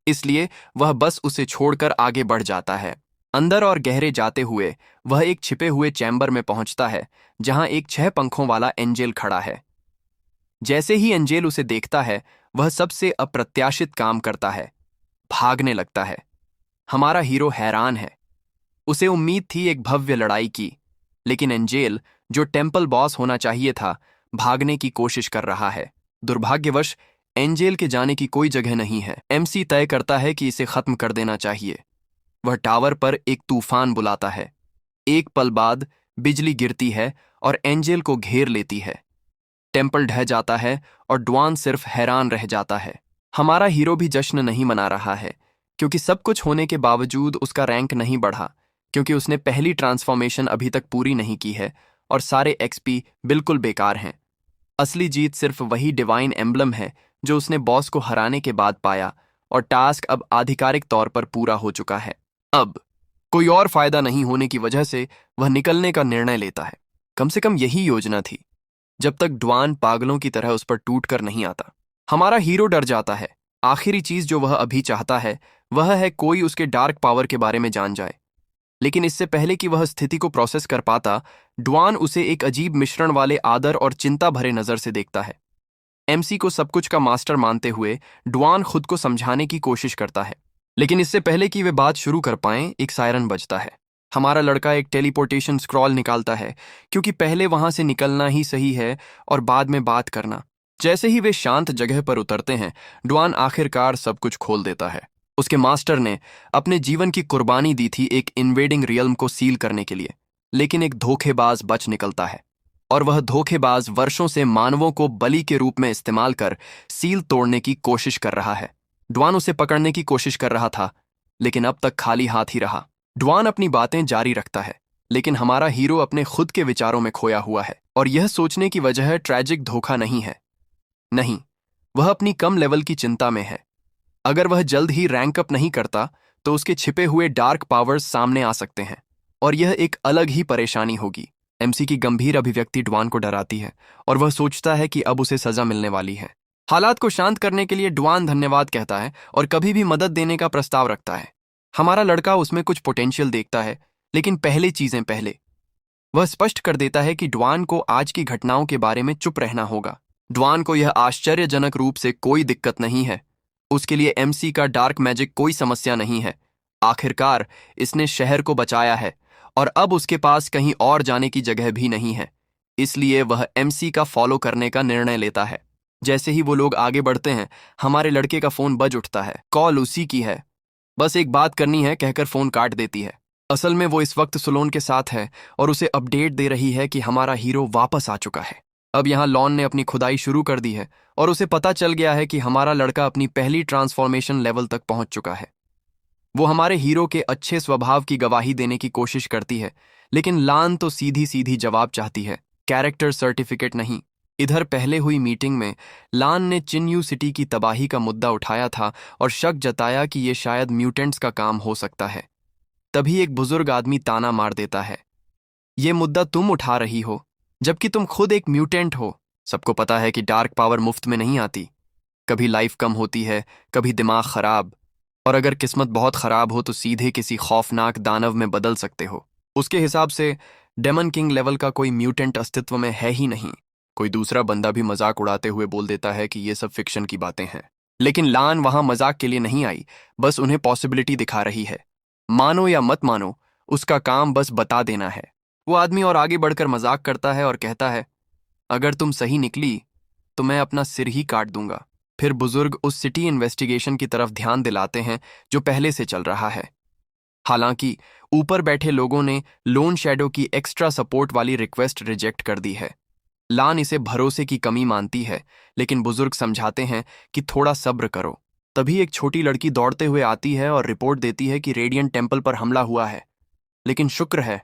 इसलिए वह बस उसे छोड़कर आगे बढ़ जाता है। अंदर और गहरे जाते हुए वह एक छिपे हुए चैम्बर में पहुंचता है जहां एक 6 पंखों वाला एंजेल खड़ा है। जैसे ही एंजेल उसे देखता है, वह सबसे अप्रत्याशित काम करता है, भागने लगता है। हमारा हीरो हैरान है। उसे उम्मीद थी एक भव्य लड़ाई की, लेकिन एंजेल, जो टेम्पल बॉस होना चाहिए था, भागने की कोशिश कर रहा है। दुर्भाग्यवश एंजेल के जाने की कोई जगह नहीं है। एमसी तय करता है कि इसे खत्म कर देना चाहिए। वह टावर पर एक तूफान बुलाता है। एक पल बाद बिजली गिरती है और एंजेल को घेर लेती है। टेम्पल ढह जाता है और ड्वान सिर्फ हैरान रह जाता है। हमारा हीरो भी जश्न नहीं मना रहा है, क्योंकि सब कुछ होने के बावजूद उसका रैंक नहीं बढ़ा, क्योंकि उसने पहली ट्रांसफॉर्मेशन अभी तक पूरी नहीं की है और सारे एक्सपी बिल्कुल बेकार हैं। असली जीत सिर्फ वही डिवाइन एम्बलम है जो उसने बॉस को हराने के बाद पाया, और टास्क अब आधिकारिक तौर पर पूरा हो चुका है। अब कोई और फायदा नहीं होने की वजह से वह निकलने का निर्णय लेता है। कम से कम यही योजना थी, जब तक ड्वान पागलों की तरह उस पर टूट कर नहीं आता। हमारा हीरो डर जाता है। आखिरी चीज जो वह अभी चाहता है वह है कोई उसके डार्क पावर के बारे में जान जाए। लेकिन इससे पहले कि वह स्थिति को प्रोसेस कर पाता, ड्वान उसे एक अजीब मिश्रण वाले आदर और चिंता भरे नजर से देखता है। एमसी को सब कुछ का मास्टर मानते हुए ड्वान खुद को समझाने की कोशिश करता है, लेकिन इससे पहले कि वे बात शुरू कर पाएं, एक सायरन बजता है। हमारा लड़का एक टेलीपोर्टेशन स्क्रॉल निकालता है, क्योंकि पहले वहां से निकलना ही सही है और बाद में बात करना। जैसे ही वे शांत जगह पर उतरते हैं, ड्वान आखिरकार सब कुछ खोल देता है। उसके मास्टर ने अपने जीवन की कुर्बानी दी थी एक इन्वेडिंग रियल्म को सील करने के लिए, लेकिन एक धोखेबाज बच निकलता है, और वह धोखेबाज वर्षों से मानवों को बलि के रूप में इस्तेमाल कर सील तोड़ने की कोशिश कर रहा है। ड्वान उसे पकड़ने की कोशिश कर रहा था, लेकिन अब तक खाली हाथ ही रहा। ड्वान अपनी बातें जारी रखता है, लेकिन हमारा हीरो अपने खुद के विचारों में खोया हुआ है, और यह सोचने की वजह ट्रैजिक धोखा नहीं है। नहीं, वह अपनी कम लेवल की चिंता में है। अगर वह जल्द ही रैंक अप नहीं करता, तो उसके छिपे हुए डार्क पावर्स सामने आ सकते हैं, और यह एक अलग ही परेशानी होगी। एमसी की गंभीर अभिव्यक्ति ड्वान को डराती है, और वह सोचता है कि अब उसे सजा मिलने वाली है। हालात को शांत करने के लिए ड्वान धन्यवाद कहता है और कभी भी मदद देने का प्रस्ताव रखता है। हमारा लड़का उसमें कुछ पोटेंशियल देखता है, लेकिन पहले चीजें पहले। वह स्पष्ट कर देता है कि ड्वान को आज की घटनाओं के बारे में चुप रहना होगा। ड्वान को यह आश्चर्यजनक रूप से कोई दिक्कत नहीं है। उसके लिए एमसी का डार्क मैजिक कोई समस्या नहीं है। आखिरकार इसने शहर को बचाया है और अब उसके पास कहीं और जाने की जगह भी नहीं है। इसलिए वह एमसी का फॉलो करने का निर्णय लेता है। जैसे ही वो लोग आगे बढ़ते हैं, हमारे लड़के का फोन बज उठता है। कॉल उसी की है। बस एक बात करनी है कहकर फोन काट देती है। असल में वो इस वक्त सुलोन के साथ है और उसे अपडेट दे रही है कि हमारा हीरो वापस आ चुका है। अब यहाँ लॉन ने अपनी खुदाई शुरू कर दी है और उसे पता चल गया है कि हमारा लड़का अपनी पहली ट्रांसफॉर्मेशन लेवल तक पहुंच चुका है। वो हमारे हीरो के अच्छे स्वभाव की गवाही देने की कोशिश करती है, लेकिन लान तो सीधी सीधी जवाब चाहती है, कैरेक्टर सर्टिफिकेट नहीं। इधर पहले हुई मीटिंग में लान ने चिन्यू सिटी की तबाही का मुद्दा उठाया था और शक जताया कि ये शायद म्यूटेंट्स का काम हो सकता है। तभी एक बुजुर्ग आदमी ताना मार देता है, ये मुद्दा तुम उठा रही हो, जबकि तुम खुद एक म्यूटेंट हो। सबको पता है कि डार्क पावर मुफ्त में नहीं आती। कभी लाइफ कम होती है, कभी दिमाग खराब, और अगर किस्मत बहुत खराब हो तो सीधे किसी खौफनाक दानव में बदल सकते हो। उसके हिसाब से डेमन किंग लेवल का कोई म्यूटेंट अस्तित्व में है ही नहीं। कोई दूसरा बंदा भी मजाक उड़ाते हुए बोल देता है कि ये सब फिक्शन की बातें हैं। लेकिन लान वहां मजाक के लिए नहीं आई, बस उन्हें पॉसिबिलिटी दिखा रही है। मानो या मत मानो, उसका काम बस बता देना है। वो आदमी और आगे बढ़कर मजाक करता है और कहता है, अगर तुम सही निकली तो मैं अपना सिर ही काट दूंगा। फिर बुजुर्ग उस सिटी इन्वेस्टिगेशन की तरफ ध्यान दिलाते हैं जो पहले से चल रहा है। हालांकि ऊपर बैठे लोगों ने लोन शैडो की एक्स्ट्रा सपोर्ट वाली रिक्वेस्ट रिजेक्ट कर दी है। लान इसे भरोसे की कमी मानती है, लेकिन बुजुर्ग समझाते हैं कि थोड़ा सब्र करो। तभी एक छोटी लड़की दौड़ते हुए आती है और रिपोर्ट देती है कि रेडियंट टेम्पल पर हमला हुआ है, लेकिन शुक्र है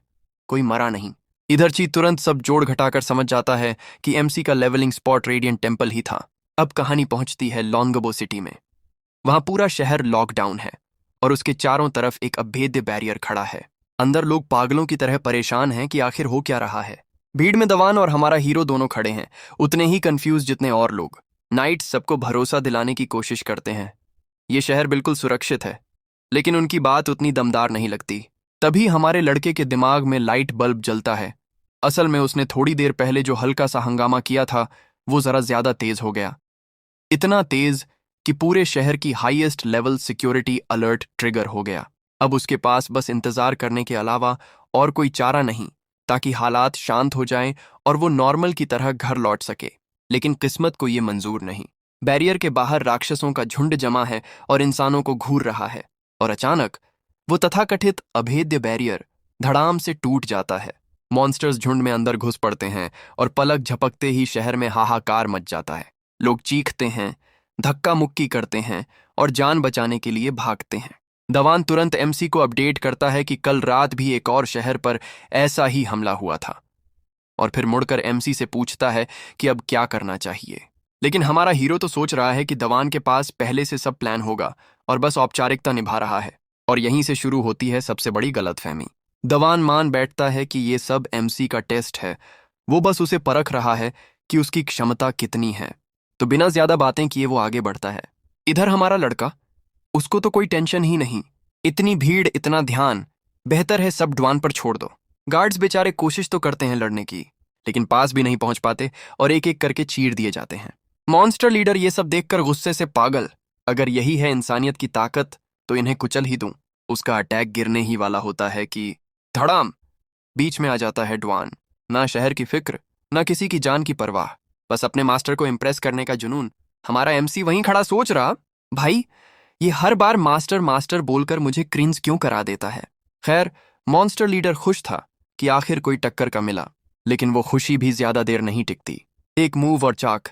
कोई मरा नहीं। इधर ची तुरंत सब जोड़ घटाकर समझ जाता है कि एमसी का लेवलिंग स्पॉट रेडियंट टेम्पल ही था। अब कहानी पहुंचती है लॉन्गबो सिटी में। वहां पूरा शहर लॉकडाउन है और उसके चारों तरफ एक अभेद्य बैरियर खड़ा है। अंदर लोग पागलों की तरह परेशान हैं कि आखिर हो क्या रहा है। भीड़ में दवान और हमारा हीरो दोनों खड़े हैं, उतने ही कंफ्यूज जितने और लोग। नाइट सबको भरोसा दिलाने की कोशिश करते हैं, ये शहर बिल्कुल सुरक्षित है, लेकिन उनकी बात उतनी दमदार नहीं लगती। तभी हमारे लड़के के दिमाग में लाइट बल्ब जलता है। असल में उसने थोड़ी देर पहले जो हल्का सा हंगामा किया था वो जरा ज्यादा तेज हो गया। इतना तेज कि पूरे शहर की highest level security alert trigger हो गया। अब उसके पास बस इंतजार करने के अलावा और कोई चारा नहीं ताकि हालात शांत हो जाएं और वो नॉर्मल की तरह घर लौट सके। लेकिन किस्मत को ये मंजूर नहीं। बैरियर के बाहर राक्षसों का झुंड जमा है और इंसानों को घूर रहा है, और अचानक वो तथाकथित अभेद्य बैरियर धड़ाम से टूट जाता है। मॉन्स्टर्स झुंड में अंदर घुस पड़ते हैं और पलक झपकते ही शहर में हाहाकार मच जाता है। लोग चीखते हैं, धक्का मुक्की करते हैं और जान बचाने के लिए भागते हैं। दवान तुरंत एमसी को अपडेट करता है कि कल रात भी एक और शहर पर ऐसा ही हमला हुआ था, और फिर मुड़कर एमसी से पूछता है कि अब क्या करना चाहिए। लेकिन हमारा हीरो तो सोच रहा है कि दवान के पास पहले से सब प्लान होगा और बस औपचारिकता निभा रहा है, और यहीं से शुरू होती है सबसे बड़ी गलतफहमी। दवान मान बैठता है कि ये सब एमसी का टेस्ट है, वो बस उसे परख रहा है कि उसकी क्षमता कितनी है। तो बिना ज्यादा बातें किए वो आगे बढ़ता है। इधर हमारा लड़का, उसको तो कोई टेंशन ही नहीं। इतनी भीड़, इतना ध्यान, बेहतर है सब ड्वान पर छोड़ दो। गार्ड्स बेचारे कोशिश तो करते हैं लड़ने की, लेकिन पास भी नहीं पहुंच पाते और एक एक करके चीर दिए जाते हैं। मॉन्स्टर लीडर ये सब देखकर गुस्से से पागल, अगर यही है इंसानियत की ताकत तो इन्हें कुचल ही दूं। उसका अटैक गिरने ही वाला होता है कि धड़ाम, बीच में आ जाता है ड्वान। ना शहर की फिक्र, ना किसी की जान की परवाह, बस अपने मास्टर को इम्प्रेस करने का जुनून। हमारा एमसी वहीं खड़ा सोच रहा, भाई ये हर बार मास्टर मास्टर बोलकर मुझे क्रिंज क्यों करा देता है। खैर, मॉन्स्टर लीडर खुश था कि आखिर कोई टक्कर का मिला, लेकिन वो खुशी भी ज्यादा देर नहीं टिकती। एक मूव और चाक,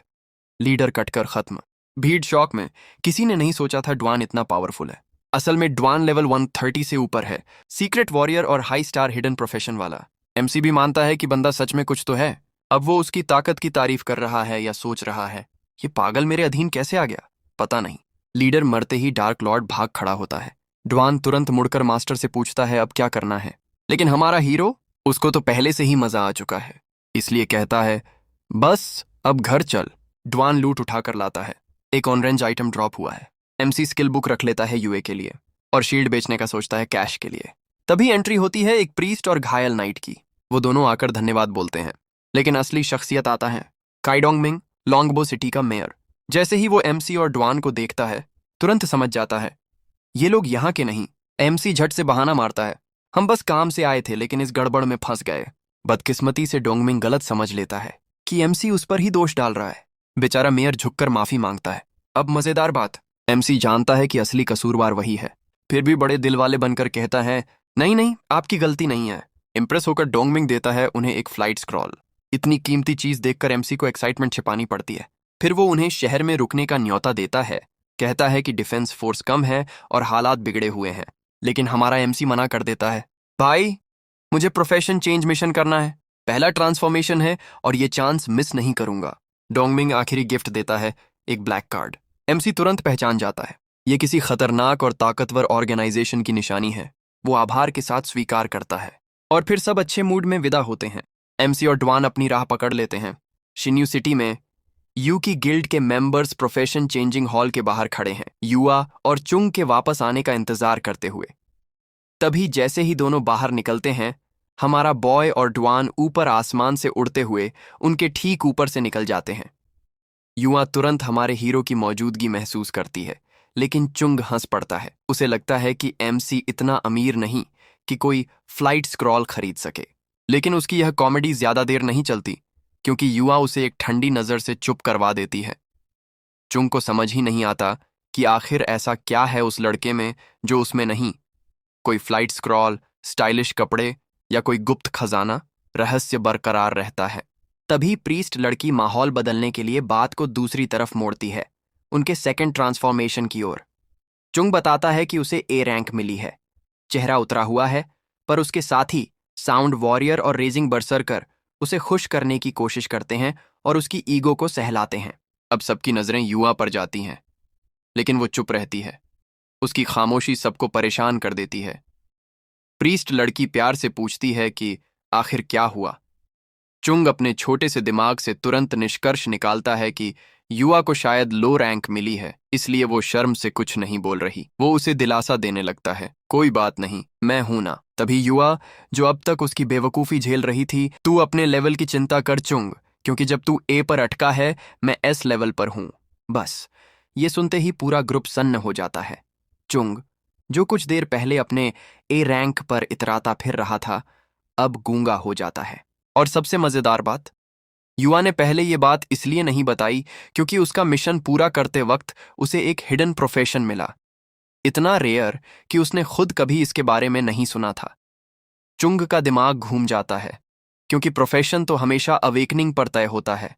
लीडर कटकर खत्म। भीड़ शॉक में, किसी ने नहीं सोचा था ड्वान इतना पावरफुल है। असल में ड्वान लेवल 130 से ऊपर है, सीक्रेट वॉरियर और हाई स्टार हिडन प्रोफेशन वाला। एमसी भी मानता है कि बंदा सच में कुछ तो है। अब वो उसकी ताकत की तारीफ कर रहा है या सोच रहा है, ये पागल मेरे अधीन कैसे आ गया, पता नहीं। लीडर मरते ही डार्क लॉर्ड भाग खड़ा होता है। ड्वान तुरंत मुड़कर मास्टर से पूछता है अब क्या करना है, लेकिन हमारा हीरो, उसको तो पहले से ही मजा आ चुका है, इसलिए कहता है बस अब घर चल। ड्वान लूट उठाकर लाता है। एक ऑरेंज आइटम ड्रॉप हुआ है। एमसी स्किल बुक रख लेता है यूए के लिए और शील्ड बेचने का सोचता है कैश के लिए। तभी एंट्री होती है एक प्रीस्ट और घायल नाइट की। वो दोनों आकर धन्यवाद बोलते हैं, लेकिन असली शख्सियत आता है काइडोंग मिंग, लॉन्गबो सिटी का मेयर। जैसे ही वो एमसी और ड्वान को देखता है, तुरंत समझ जाता है ये लोग यहाँ के नहीं। एमसी झट से बहाना मारता है, हम बस काम से आए थे लेकिन इस गड़बड़ में फंस गए। बदकिस्मती से डोंगमिंग गलत समझ लेता है कि एमसी उस पर ही दोष डाल रहा है। बेचारा मेयर झुककर माफी मांगता है। अब मजेदार बात, एमसी जानता है कि असली कसूरवार वही है, फिर भी बड़े दिल वाले बनकर कहता है नहीं नहीं, आपकी गलती नहीं है। इंप्रेस होकर डोंगमिंग देता है उन्हें एक फ्लाइट स्क्रॉल। इतनी कीमती चीज देखकर एमसी को एक्साइटमेंट छिपानी पड़ती है। फिर वो उन्हें शहर में रुकने का न्योता देता है, कहता है कि डिफेंस फोर्स कम है और हालात बिगड़े हुए हैं। लेकिन हमारा एमसी मना कर देता है, भाई मुझे प्रोफेशन चेंज मिशन करना है, पहला ट्रांसफॉर्मेशन है और ये चांस मिस नहीं करूंगा। डोंगमिंग आखिरी गिफ्ट देता है, एक ब्लैक कार्ड। एमसी तुरंत पहचान जाता है ये किसी खतरनाक और ताकतवर ऑर्गेनाइजेशन की निशानी है। वो आभार के साथ स्वीकार करता है और फिर सब अच्छे मूड में विदा होते हैं। एमसी और ड्वान अपनी राह पकड़ लेते हैं। शिन्यू सिटी में यू की गिल्ड के मेंबर्स प्रोफेशन चेंजिंग हॉल के बाहर खड़े हैं, युआ और चुंग के वापस आने का इंतजार करते हुए। तभी जैसे ही दोनों बाहर निकलते हैं, हमारा बॉय और ड्वान ऊपर आसमान से उड़ते हुए उनके ठीक ऊपर से निकल जाते हैं। युआ तुरंत हमारे हीरो की मौजूदगी महसूस करती है, लेकिन चुंग हंस पड़ता है। उसे लगता है कि एमसी इतना अमीर नहीं कि कोई फ्लाइट स्क्रॉल खरीद सके। लेकिन उसकी यह कॉमेडी ज्यादा देर नहीं चलती, क्योंकि युवा उसे एक ठंडी नजर से चुप करवा देती है। चुंग को समझ ही नहीं आता कि आखिर ऐसा क्या है उस लड़के में जो उसमें नहीं। कोई फ्लाइट स्क्रॉल, स्टाइलिश कपड़े या कोई गुप्त खजाना। रहस्य बरकरार रहता है। तभी प्रीस्ट लड़की माहौल बदलने के लिए बात को दूसरी तरफ मोड़ती है, उनके सेकंड ट्रांसफॉर्मेशन की ओर। चुंग बताता है कि उसे ए रैंक मिली है। चेहरा उतरा हुआ है, पर उसके साथ ही साउंड वॉरियर और रेजिंग बर्सरकर उसे खुश करने की कोशिश करते हैं और उसकी ईगो को सहलाते हैं। अब सबकी नजरें युवा पर जाती हैं, लेकिन वो चुप रहती है। उसकी खामोशी सबको परेशान कर देती है। प्रीस्ट लड़की प्यार से पूछती है कि आखिर क्या हुआ। चुंग अपने छोटे से दिमाग से तुरंत निष्कर्ष निकालता है कि युवा को शायद लो रैंक मिली है, इसलिए वो शर्म से कुछ नहीं बोल रही। वो उसे दिलासा देने लगता है, कोई बात नहीं, मैं हूं ना। तभी युवा, जो अब तक उसकी बेवकूफी झेल रही थी, तू अपने लेवल की चिंता कर चुंग, क्योंकि जब तू ए पर अटका है, मैं एस लेवल पर हूं। बस ये सुनते ही पूरा ग्रुप सन्न हो जाता है। चुंग, जो कुछ देर पहले अपने ए रैंक पर इतराता फिर रहा था, अब गूंगा हो जाता है। और सबसे मजेदार बात, युवा ने पहले ये बात इसलिए नहीं बताई क्योंकि उसका मिशन पूरा करते वक्त उसे एक हिडन प्रोफेशन मिला, इतना रेयर कि उसने खुद कभी इसके बारे में नहीं सुना था। चुंग का दिमाग घूम जाता है, क्योंकि प्रोफेशन तो हमेशा अवेकनिंग पर तय होता है,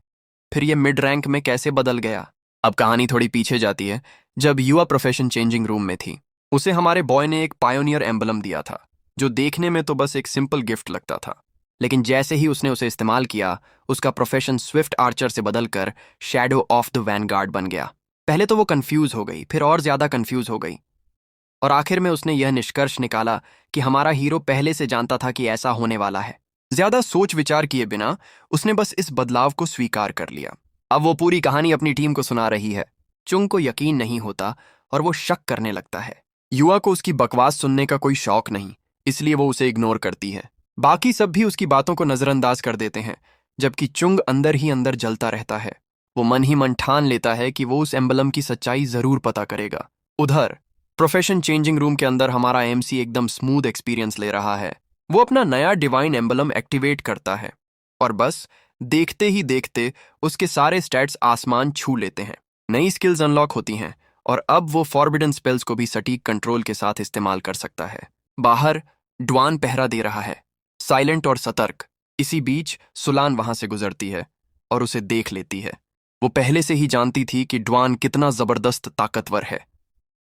फिर ये मिड रैंक में कैसे बदल गया। अब कहानी थोड़ी पीछे जाती है। जब युवा प्रोफेशन चेंजिंग रूम में थी, उसे हमारे बॉय ने एक पायोनियर एम्बलम दिया था, जो देखने में तो बस एक सिंपल गिफ्ट लगता था। लेकिन जैसे ही उसने उसे इस्तेमाल किया, उसका प्रोफेशन स्विफ्ट आर्चर से बदलकर शैडो ऑफ द वैनगार्ड बन गया। पहले तो वो कंफ्यूज हो गई, फिर और ज्यादा कंफ्यूज हो गई, और आखिर में उसने यह निष्कर्ष निकाला कि हमारा हीरो पहले से जानता था कि ऐसा होने वाला है। ज्यादा सोच विचार किए बिना उसने बस इस बदलाव को स्वीकार कर लिया। अब वो पूरी कहानी अपनी टीम को सुना रही है। चुंग को यकीन नहीं होता और वो शक करने लगता है। युवा को उसकी बकवास सुनने का कोई शौक नहीं, इसलिए वो उसे इग्नोर करती है। बाकी सब भी उसकी बातों को नजरअंदाज कर देते हैं, जबकि चुंग अंदर ही अंदर जलता रहता है। वो मन ही मन ठान लेता है कि वो उस एम्बलम की सच्चाई जरूर पता करेगा। उधर प्रोफेशन चेंजिंग रूम के अंदर हमारा एमसी एकदम स्मूथ एक्सपीरियंस ले रहा है। वो अपना नया डिवाइन एम्बलम एक्टिवेट करता है और बस देखते ही देखते उसके सारे स्टैट्स आसमान छू लेते हैं। नई स्किल्स अनलॉक होती हैं और अब वो फॉरबिडन स्पेल्स को भी सटीक कंट्रोल के साथ इस्तेमाल कर सकता है। बाहर ड्वान पहरा दे रहा है, साइलेंट और सतर्क। इसी बीच सुलान वहां से गुजरती है और उसे देख लेती है। वो पहले से ही जानती थी कि ड्वान कितना जबरदस्त ताकतवर है,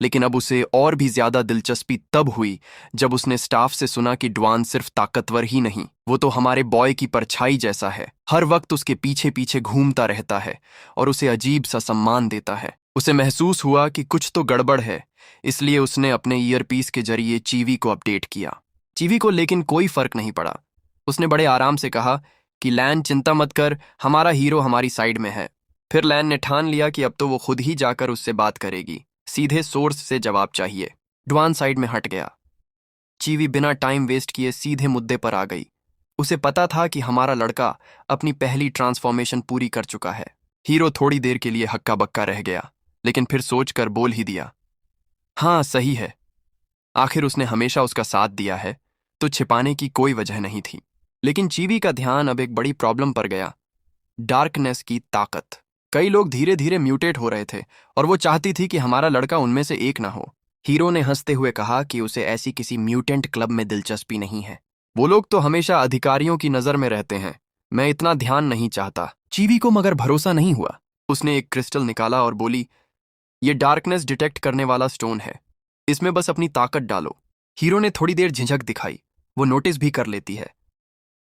लेकिन अब उसे और भी ज्यादा दिलचस्पी तब हुई जब उसने स्टाफ से सुना कि ड्वान सिर्फ ताकतवर ही नहीं, वो तो हमारे बॉय की परछाई जैसा है। हर वक्त उसके पीछे पीछे घूमता रहता है और उसे अजीब सा सम्मान देता है। उसे महसूस हुआ कि कुछ तो गड़बड़ है, इसलिए उसने अपने ईयरपीस के जरिए चीवी को अपडेट किया। चीवी को लेकिन कोई फर्क नहीं पड़ा। उसने बड़े आराम से कहा कि लैन चिंता मत कर, हमारा हीरो हमारी साइड में है। फिर लैन ने ठान लिया कि अब तो वो खुद ही जाकर उससे बात करेगी, सीधे सोर्स से जवाब चाहिए। ड्वान साइड में हट गया। चीवी बिना टाइम वेस्ट किए सीधे मुद्दे पर आ गई। उसे पता था कि हमारा लड़का अपनी पहली ट्रांसफॉर्मेशन पूरी कर चुका है। हीरो थोड़ी देर के लिए हक्का बक्का रह गया, लेकिन फिर सोचकर बोल ही दिया, हाँ सही है। आखिर उसने हमेशा उसका साथ दिया है, तो छिपाने की कोई वजह नहीं थी। लेकिन चीवी का ध्यान अब एक बड़ी प्रॉब्लम पर गया, डार्कनेस की ताकत। कई लोग धीरे धीरे म्यूटेट हो रहे थे और वो चाहती थी कि हमारा लड़का उनमें से एक ना हो। हीरो ने हंसते हुए कहा कि उसे ऐसी किसी म्यूटेंट क्लब में दिलचस्पी नहीं है। वो लोग तो हमेशा अधिकारियों की नजर में रहते हैं, मैं इतना ध्यान नहीं चाहता। चीवी को मगर भरोसा नहीं हुआ। उसने एक क्रिस्टल निकाला और बोली, ये डार्कनेस डिटेक्ट करने वाला स्टोन है, इसमें बस अपनी ताकत डालो। हीरो ने थोड़ी देर झिझक दिखाई, वो नोटिस भी कर लेती है,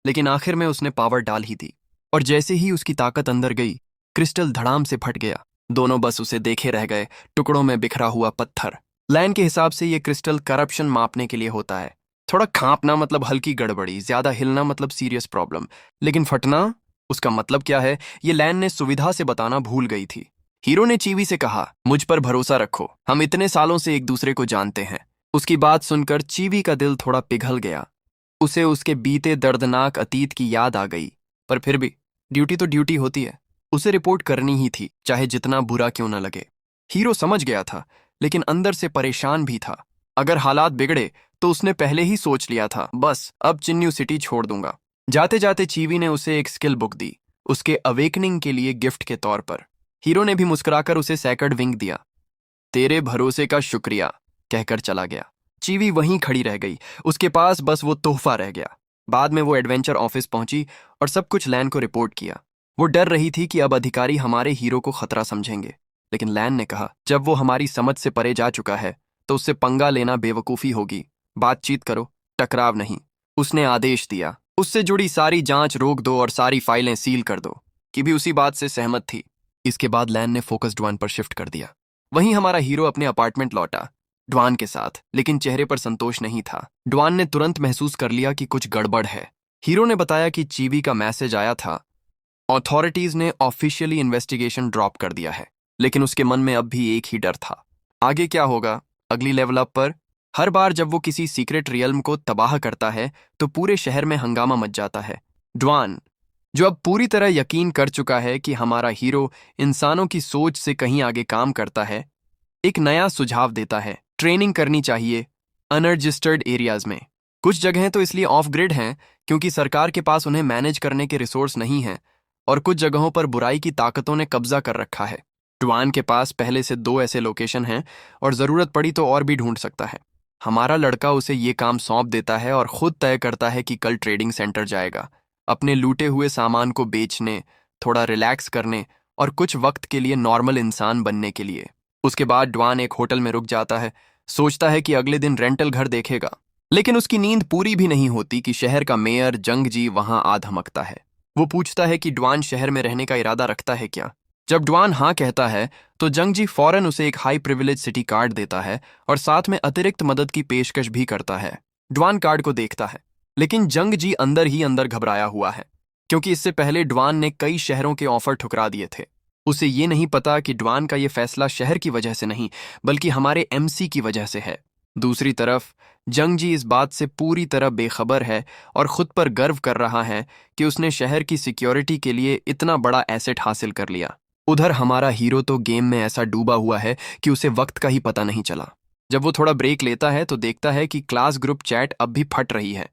लेकिन आखिर में उसने पावर डाल ही दी। और जैसे ही उसकी ताकत अंदर गई, क्रिस्टल धड़ाम से फट गया। दोनों बस उसे देखे रह गए, टुकड़ों में बिखरा हुआ पत्थर। लैन के हिसाब से ये क्रिस्टल करप्शन मापने के लिए होता है। थोड़ा कांपना मतलब हल्की गड़बड़ी, ज्यादा हिलना मतलब सीरियस प्रॉब्लम, लेकिन फटना, उसका मतलब क्या है, ये लैन ने सुविधा से बताना भूल गई थी। हीरो ने चीवी से कहा, मुझ पर भरोसा रखो, हम इतने सालों से एक दूसरे को जानते हैं। उसकी बात सुनकर चीवी का दिल थोड़ा पिघल गया। उसे उसके बीते दर्दनाक अतीत की याद आ गई, पर फिर भी ड्यूटी तो ड्यूटी होती है। उसे रिपोर्ट करनी ही थी, चाहे जितना बुरा क्यों न लगे। हीरो समझ गया था, लेकिन अंदर से परेशान भी था। अगर हालात बिगड़े तो उसने पहले ही सोच लिया था, बस अब चिन्नू सिटी छोड़ दूंगा। जाते जाते चीवी ने उसे एक स्किल बुक दी, उसके अवेकनिंग के लिए गिफ्ट के तौर पर। हीरो ने भी मुस्कुराकर उसे सेकंड विंग दिया। तेरे भरोसे का शुक्रिया, कहकर चला गया। चीवी वहीं खड़ी रह गई, उसके पास बस वो तोहफा रह गया। बाद में वो एडवेंचर ऑफिस पहुंची और सब कुछ लैन को रिपोर्ट किया। वो डर रही थी कि अब अधिकारी हमारे हीरो को खतरा समझेंगे, लेकिन लैन ने कहा, जब वो हमारी समझ से परे जा चुका है तो उससे पंगा लेना बेवकूफ़ी होगी। बातचीत करो, टकराव नहीं। उसने आदेश दिया, उससे जुड़ी सारी जांच रोक दो और सारी फाइलें सील कर दो। कि भी उसी बात से सहमत थी। इसके बाद लैन ने फोकस ड्वान पर शिफ्ट कर दिया। वहीं हमारा हीरो अपने अपार्टमेंट लौटा, ड्वान के साथ, लेकिन चेहरे पर संतोष नहीं था। ड्वान ने तुरंत महसूस कर लिया कि कुछ गड़बड़ है। हीरो ने बताया कि चीवी का मैसेज आया था, अथॉरिटीज ने ऑफिशियली इन्वेस्टिगेशन ड्रॉप कर दिया है, लेकिन उसके मन में अब भी एक ही डर था, आगे क्या होगा अगली लेवल अप पर। हर बार जब वो किसी सीक्रेट रियल्म को तबाह करता है तो पूरे शहर में हंगामा मच जाता है। ड्वान, जो अब पूरी तरह यकीन कर चुका है कि हमारा हीरो इंसानों की सोच से कहीं आगे काम करता है, एक नया सुझाव देता है, ट्रेनिंग करनी चाहिए अनरजिस्टर्ड एरियाज में। कुछ जगहें तो इसलिए ऑफ ग्रिड हैं क्योंकि सरकार के पास उन्हें मैनेज करने के रिसोर्स नहीं हैं, और कुछ जगहों पर बुराई की ताकतों ने कब्जा कर रखा है। ड्वान के पास पहले से 2 ऐसे लोकेशन हैं और जरूरत पड़ी तो और भी ढूंढ सकता है। हमारा लड़का उसे ये काम सौंप देता है और खुद तय करता है कि कल ट्रेडिंग सेंटर जाएगा, अपने लूटे हुए सामान को बेचने, थोड़ा रिलैक्स करने और कुछ वक्त के लिए नॉर्मल इंसान बनने के लिए। उसके बाद ड्वान एक होटल में रुक जाता है, सोचता है कि अगले दिन रेंटल घर देखेगा, लेकिन उसकी नींद पूरी भी नहीं होती कि शहर का मेयर जंगजी वहां आ धमकता है। वो पूछता है कि ड्वान शहर में रहने का इरादा रखता है क्या। जब ड्वान हाँ कहता है तो जंगजी फौरन उसे एक हाई प्रिविलेज सिटी कार्ड देता है और साथ में अतिरिक्त मदद की पेशकश भी करता है। ड्वान कार्ड को देखता है, लेकिन जंगजी अंदर ही अंदर घबराया हुआ है, क्योंकि इससे पहले ड्वान ने कई शहरों के ऑफर ठुकरा दिए थे। उसे ये नहीं पता कि ड्वान का ये फैसला शहर की वजह से नहीं, बल्कि हमारे एमसी की वजह से है। दूसरी तरफ जंगजी इस बात से पूरी तरह बेखबर है और खुद पर गर्व कर रहा है कि उसने शहर की सिक्योरिटी के लिए इतना बड़ा एसेट हासिल कर लिया। उधर हमारा हीरो तो गेम में ऐसा डूबा हुआ है कि उसे वक्त का ही पता नहीं चला। जब वो थोड़ा ब्रेक लेता है तो देखता है कि क्लास ग्रुप चैट अब भी फट रही है।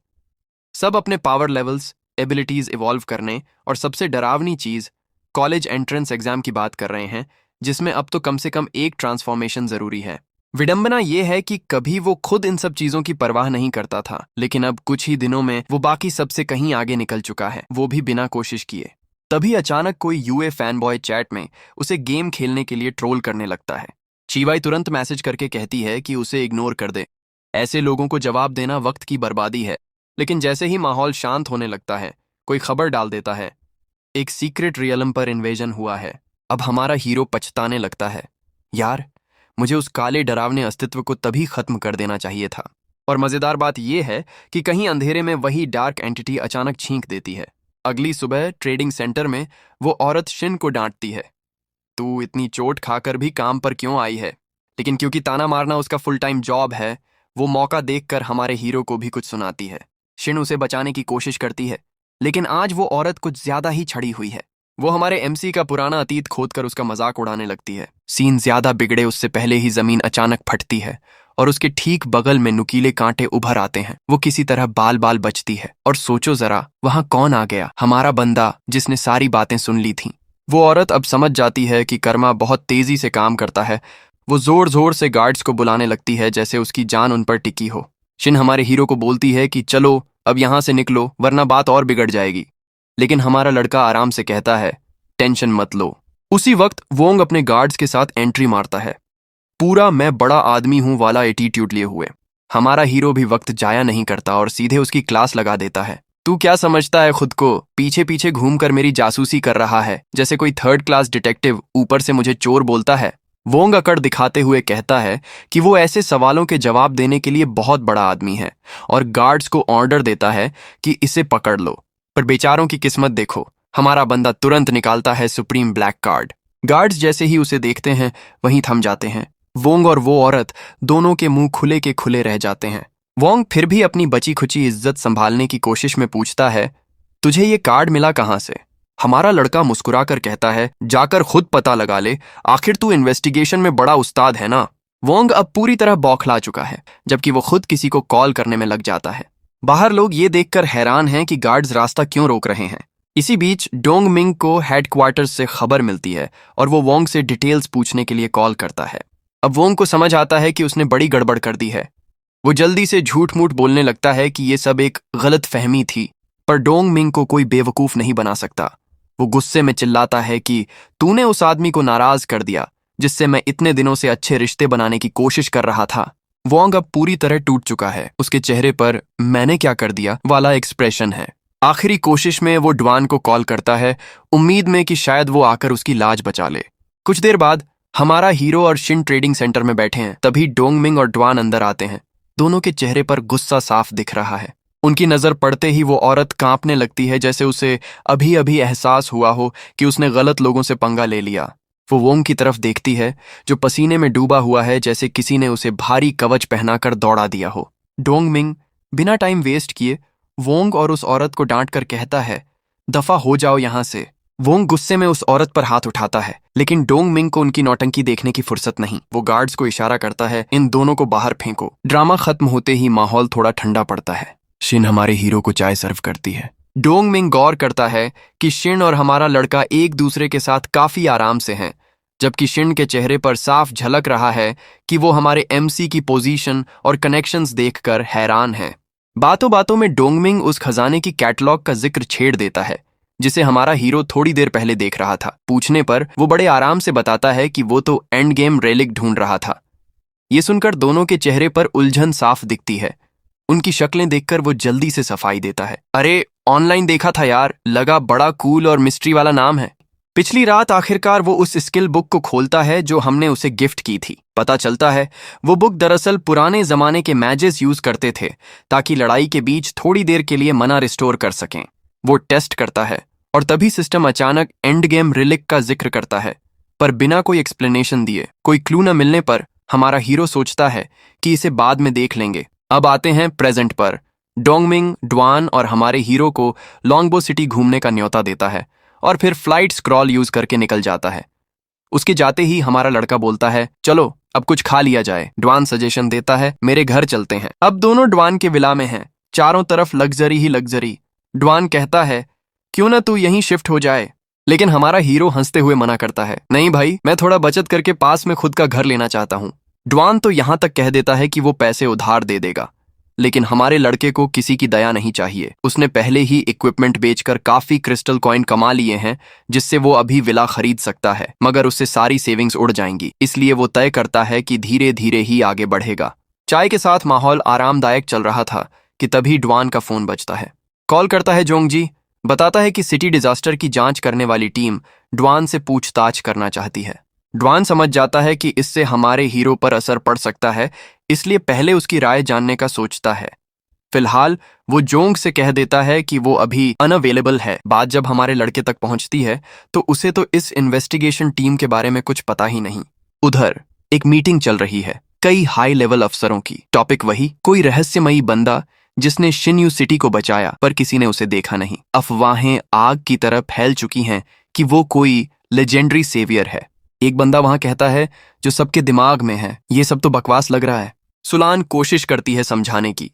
सब अपने पावर लेवल्स, एबिलिटीज इवॉल्व करने और सबसे डरावनी चीज कॉलेज एंट्रेंस एग्जाम की बात कर रहे हैं, जिसमें अब तो कम से कम एक ट्रांसफॉर्मेशन जरूरी है। विडंबना यह है कि कभी वो खुद इन सब चीजों की परवाह नहीं करता था, लेकिन अब कुछ ही दिनों में वो बाकी सबसे कहीं आगे निकल चुका है, वो भी बिना कोशिश किए। तभी अचानक कोई यूए फैन बॉय चैट में उसे गेम खेलने के लिए ट्रोल करने लगता है। चीवाई तुरंत मैसेज करके कहती है कि उसे इग्नोर कर दे, ऐसे लोगों को जवाब देना वक्त की बर्बादी है। लेकिन जैसे ही माहौल शांत होने लगता है, कोई खबर डाल देता है, एक सीक्रेट रियलम पर इन्वेजन हुआ है। अब हमारा हीरो पछताने लगता है, यार मुझे उस काले डरावने अस्तित्व को तभी खत्म कर देना चाहिए था। और मजेदार बात यह है कि कहीं अंधेरे में वही डार्क एंटिटी अचानक छींक देती है। अगली सुबह ट्रेडिंग सेंटर में वो औरत शिन को डांटती है, तू इतनी चोट खाकर भी काम पर क्यों आई है। लेकिन क्योंकि ताना मारना उसका फुल टाइम जॉब है, वो मौका देखकर हमारे हीरो को भी कुछ सुनाती है। शिन उसे बचाने की कोशिश करती है, लेकिन आज वो औरत कुछ ज्यादा ही छड़ी हुई है। वो हमारे एमसी का पुराना अतीत खोदकर उसका मजाक उड़ाने लगती है। सीन ज्यादा बिगड़े उससे पहले ही जमीन अचानक फटती है और उसके ठीक बगल में नुकीले कांटे उभर आते हैं। वो किसी तरह बाल बाल बचती है और सोचो जरा, वहां कौन आ गया? हमारा बंदा, जिसने सारी बातें सुन ली थीं। वो औरत अब समझ जाती है कि कर्मा बहुत तेजी से काम करता है। वो जोर जोर से गार्ड्स को बुलाने लगती है, जैसे उसकी जान उन पर टिकी हो। शिन हमारे हीरो को बोलती है कि चलो अब यहां से निकलो, वरना बात और बिगड़ जाएगी। लेकिन हमारा लड़का आराम से कहता है, टेंशन मत लो। उसी वक्त वोंग अपने गार्ड्स के साथ एंट्री मारता है, पूरा मैं बड़ा आदमी हूं वाला एटीट्यूड लिए हुए। हमारा हीरो भी वक्त जाया नहीं करता और सीधे उसकी क्लास लगा देता है। तू क्या समझता है खुद को? पीछे पीछे घूमकर मेरी जासूसी कर रहा है, जैसे कोई थर्ड क्लास डिटेक्टिव, ऊपर से मुझे चोर बोलता है। वोंग अकड़ दिखाते हुए कहता है कि वो ऐसे सवालों के जवाब देने के लिए बहुत बड़ा आदमी है और गार्ड्स को ऑर्डर देता है कि इसे पकड़ लो। पर बेचारों की किस्मत देखो, हमारा बंदा तुरंत निकालता है सुप्रीम ब्लैक कार्ड। गार्ड्स जैसे ही उसे देखते हैं वहीं थम जाते हैं। वोंग और वो औरत दोनों के मुंह खुले के खुले रह जाते हैं। वोंग फिर भी अपनी बची खुची इज्जत संभालने की कोशिश में पूछता है, तुझे ये कार्ड मिला कहां से? हमारा लड़का मुस्कुराकर कहता है, जाकर खुद पता लगा ले, आखिर तू इन्वेस्टिगेशन में बड़ा उस्ताद है ना। वोंग अब पूरी तरह बौखला चुका है, जबकि वो खुद किसी को कॉल करने में लग जाता है। बाहर लोग ये देखकर हैरान हैं कि गार्ड्स रास्ता क्यों रोक रहे हैं। इसी बीच डोंग मिंग को हेडक्वार्टर्स से खबर मिलती है और वो वोंग से डिटेल्स पूछने के लिए कॉल करता है। अब वोंग को समझ आता है कि उसने बड़ी गड़बड़ कर दी है। वो जल्दी से झूठ मूठ बोलने लगता है कि ये सब एक गलत फहमी थी, पर डोंग मिंग को कोई बेवकूफ नहीं बना सकता। वो गुस्से में चिल्लाता है कि तूने उस आदमी को नाराज कर दिया जिससे मैं इतने दिनों से अच्छे रिश्ते बनाने की कोशिश कर रहा था। वोंग अब पूरी तरह टूट चुका है। उसके चेहरे पर मैंने क्या कर दिया वाला एक्सप्रेशन है। आखिरी कोशिश में वो ड्वान को कॉल करता है, उम्मीद में कि शायद वो आकर उसकी लाज बचा ले। कुछ देर बाद हमारा हीरो और शिन ट्रेडिंग सेंटर में बैठे हैं। तभी डोंगमिंग और ड्वान अंदर आते हैं। दोनों के चेहरे पर गुस्सा साफ दिख रहा है। उनकी नजर पड़ते ही वो औरत कांपने लगती है, जैसे उसे अभी अभी एहसास हुआ हो कि उसने गलत लोगों से पंगा ले लिया। वो वोंग की तरफ देखती है, जो पसीने में डूबा हुआ है, जैसे किसी ने उसे भारी कवच पहनाकर दौड़ा दिया हो। डोंगमिंग बिना टाइम वेस्ट किए वोंग और उस औरत को डांट कर कहता है, दफा हो जाओ यहां से। वोंग गुस्से में उस औरत पर हाथ उठाता है, लेकिन डोंगमिंग को उनकी नौटंकी देखने की फुर्सत नहीं। वो गार्ड्स को इशारा करता है, इन दोनों को बाहर फेंको। ड्रामा खत्म होते ही माहौल थोड़ा ठंडा पड़ता है। शिन हमारे हीरो को चाय सर्व करती है। डोंगमिंग गौर करता है कि शिन और हमारा लड़का एक दूसरे के साथ काफी आराम से हैं, जबकि शिन के चेहरे पर साफ झलक रहा है कि वो हमारे एमसी की पोजीशन और कनेक्शंस देखकर हैरान है। बातों बातों में डोंगमिंग उस खजाने की कैटलॉग का जिक्र छेड़ देता है जिसे हमारा हीरो थोड़ी देर पहले देख रहा था। पूछने पर वो बड़े आराम से बताता है कि वो तो एंड गेम रेलिक ढूंढ रहा था। ये सुनकर दोनों के चेहरे पर उलझन साफ दिखती है। उनकी शक्लें देखकर वो जल्दी से सफाई देता है, अरे ऑनलाइन देखा था यार, लगा बड़ा कूल और मिस्ट्री वाला नाम है। पिछली रात आखिरकार वो उस स्किल बुक को खोलता है जो हमने उसे गिफ्ट की थी। पता चलता है वो बुक दरअसल पुराने जमाने के मैजेस यूज करते थे ताकि लड़ाई के बीच थोड़ी देर के लिए मना रिस्टोर कर सकें। वो टेस्ट करता है और तभी सिस्टम अचानक एंड गेम रिलिक का जिक्र करता है, पर बिना कोई एक्सप्लेनेशन दिए। कोई क्लू न मिलने पर हमारा हीरो सोचता है कि इसे बाद में देख लेंगे। अब आते हैं प्रेजेंट पर। डोंगमिंग, ड्वान और हमारे हीरो को लॉन्गबो सिटी घूमने का न्योता देता है और फिर फ्लाइट स्क्रॉल यूज करके निकल जाता है। उसके जाते ही हमारा लड़का बोलता है, चलो अब कुछ खा लिया जाए। ड्वान सजेशन देता है, मेरे घर चलते हैं। अब दोनों ड्वान के विला में हैं, चारों तरफ लग्जरी ही लग्जरी। ड्वान कहता है, क्यों ना तू यहीं शिफ्ट हो जाए, लेकिन हमारा हीरो हंसते हुए मना करता है, नहीं भाई, मैं थोड़ा बचत करके पास में खुद का घर लेना चाहता हूं। ड्वान तो यहां तक कह देता है कि वो पैसे उधार दे देगा, लेकिन हमारे लड़के को किसी की दया नहीं चाहिए। उसने पहले ही इक्विपमेंट बेचकर काफी क्रिस्टल कॉइन कमा लिए हैं, जिससे वो अभी विला खरीद सकता है, मगर उससे सारी सेविंग्स उड़ जाएंगी। इसलिए वो तय करता है कि धीरे धीरे ही आगे बढ़ेगा। चाय के साथ माहौल आरामदायक चल रहा था कि तभी ड्वान का फोन बजता है। कॉल करता है जोंग जी, बताता है कि सिटी डिजास्टर की जांच करने वाली टीम ड्वान से पूछताछ करना चाहती है। ड्वान समझ जाता है कि इससे हमारे हीरो पर असर पड़ सकता है, इसलिए पहले उसकी राय जानने का सोचता है। फिलहाल वो जोंग से कह देता है कि वो अभी अनअवेलेबल है। बात जब हमारे लड़के तक पहुंचती है तो उसे तो इस इन्वेस्टिगेशन टीम के बारे में कुछ पता ही नहीं। उधर एक मीटिंग चल रही है, कई हाई लेवल अफसरों की। टॉपिक वही, कोई रहस्यमयी बंदा जिसने शिनयू सिटी को बचाया, पर किसी ने उसे देखा नहीं। अफवाहें आग की तरह फैल चुकी हैं कि वो कोई लेजेंडरी सेवियर है। एक बंदा वहां कहता है जो सबके दिमाग में है। ये सब तो बकवास लग रहा है। सुलान कोशिश करती है समझाने की,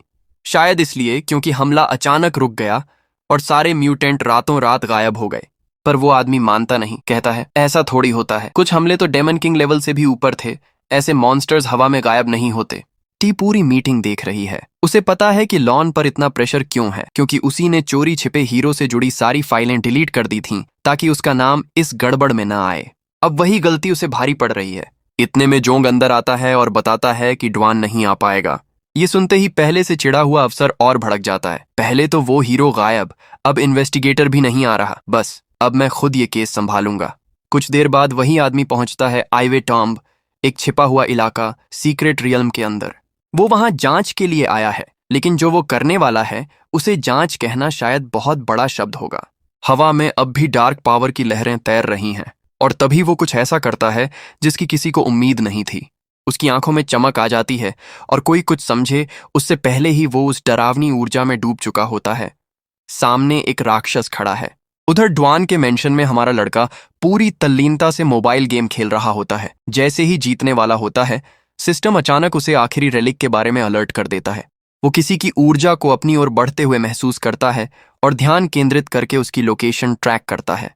शायद इसलिए क्योंकि हमला अचानक रुक गया और सारे म्यूटेंट रातों रात गायब हो गए। पर वो आदमी मानता नहीं, कहता है ऐसा थोड़ी होता है। कुछ हमले तो डेमन किंग लेवल से भी ऊपर थे। ऐसे मॉन्स्टर्स हवा में गायब नहीं होते। टी पूरी मीटिंग देख रही है। उसे पता है कि लॉन पर इतना प्रेशर क्यों है, क्योंकि उसी ने चोरी छिपे हीरो से जुड़ी सारी फाइलें डिलीट कर दी थीं ताकि उसका नाम इस गड़बड़ में ना आए। अब वही गलती उसे भारी पड़ रही है। इतने में जोंग अंदर आता है और बताता है कि ड्वान नहीं आ पाएगा। ये सुनते ही पहले से चिढ़ा हुआ अफसर और भड़क जाता है। पहले तो वो हीरो गायब, अब इन्वेस्टिगेटर भी नहीं आ रहा। बस अब मैं खुद ये केस संभालूंगा। कुछ देर बाद वही आदमी पहुंचता है आईवे टॉम्ब, एक छिपा हुआ इलाका सीक्रेट रियल्म के अंदर। वो वहां जांच के लिए आया है, लेकिन जो वो करने वाला है उसे जांच कहना शायद बहुत बड़ा शब्द होगा। हवा में अब भी डार्क पावर की लहरें तैर रही हैं और तभी वो कुछ ऐसा करता है जिसकी किसी को उम्मीद नहीं थी। उसकी आंखों में चमक आ जाती है और कोई कुछ समझे उससे पहले ही वो उस डरावनी ऊर्जा में डूब चुका होता है। सामने एक राक्षस खड़ा है। उधर ड्वान के मेंशन में हमारा लड़का पूरी तल्लीनता से मोबाइल गेम खेल रहा होता है। जैसे ही जीतने वाला होता है, सिस्टम अचानक उसे आखिरी रेलिक के बारे में अलर्ट कर देता है। वो किसी की ऊर्जा को अपनी ओर बढ़ते हुए महसूस करता है और ध्यान केंद्रित करके उसकी लोकेशन ट्रैक करता है।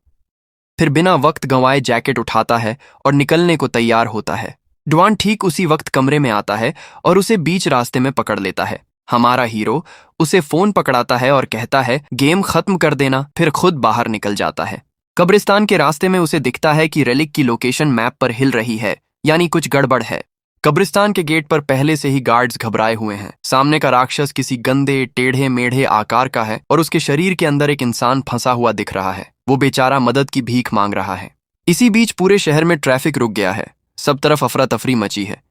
फिर बिना वक्त गंवाए जैकेट उठाता है और निकलने को तैयार होता है। ड्वान ठीक उसी वक्त कमरे में आता है और उसे बीच रास्ते में पकड़ लेता है। हमारा हीरो उसे फोन पकड़ाता है और कहता है गेम खत्म कर देना, फिर खुद बाहर निकल जाता है। कब्रिस्तान के रास्ते में उसे दिखता है कि रेलिक की लोकेशन मैप पर हिल रही है, यानी कुछ गड़बड़ है। कब्रिस्तान के गेट पर पहले से ही गार्ड्स घबराए हुए हैं। सामने का राक्षस किसी गंदे टेढ़े मेढ़े आकार का है और उसके शरीर के अंदर एक इंसान फंसा हुआ दिख रहा है। वो बेचारा मदद की भीख मांग रहा है। इसी बीच पूरे शहर में ट्रैफिक रुक गया है। सब तरफ अफरा तफरी मची है।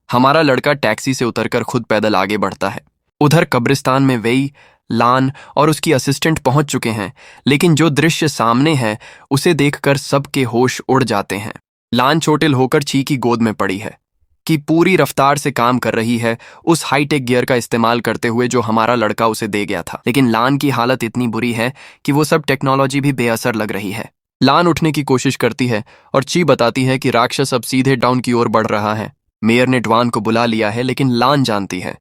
हमारा लड़का टैक्सी से उतरकर खुद पैदल आगे बढ़ता है। उधर कब्रिस्तान में वेई, लान और उसकी असिस्टेंट पहुंच चुके हैं, लेकिन जो दृश्य सामने है उसे देखकर सबके होश उड़ जाते हैं। लान चोटिल होकर ची की गोद में पड़ी है कि पूरी रफ्तार से काम कर रही है उस हाईटेक गियर का इस्तेमाल करते हुए जो हमारा लड़का उसे दे गया था। लेकिन लान की हालत इतनी बुरी है कि वो सब टेक्नोलॉजी भी बेअसर लग रही है। लान उठने की कोशिश करती है और ची बताती है कि राक्षस अब सीधे डाउन की ओर बढ़ रहा है। मेयर ने ड्वान को बुला लिया है, लेकिन लान जानती है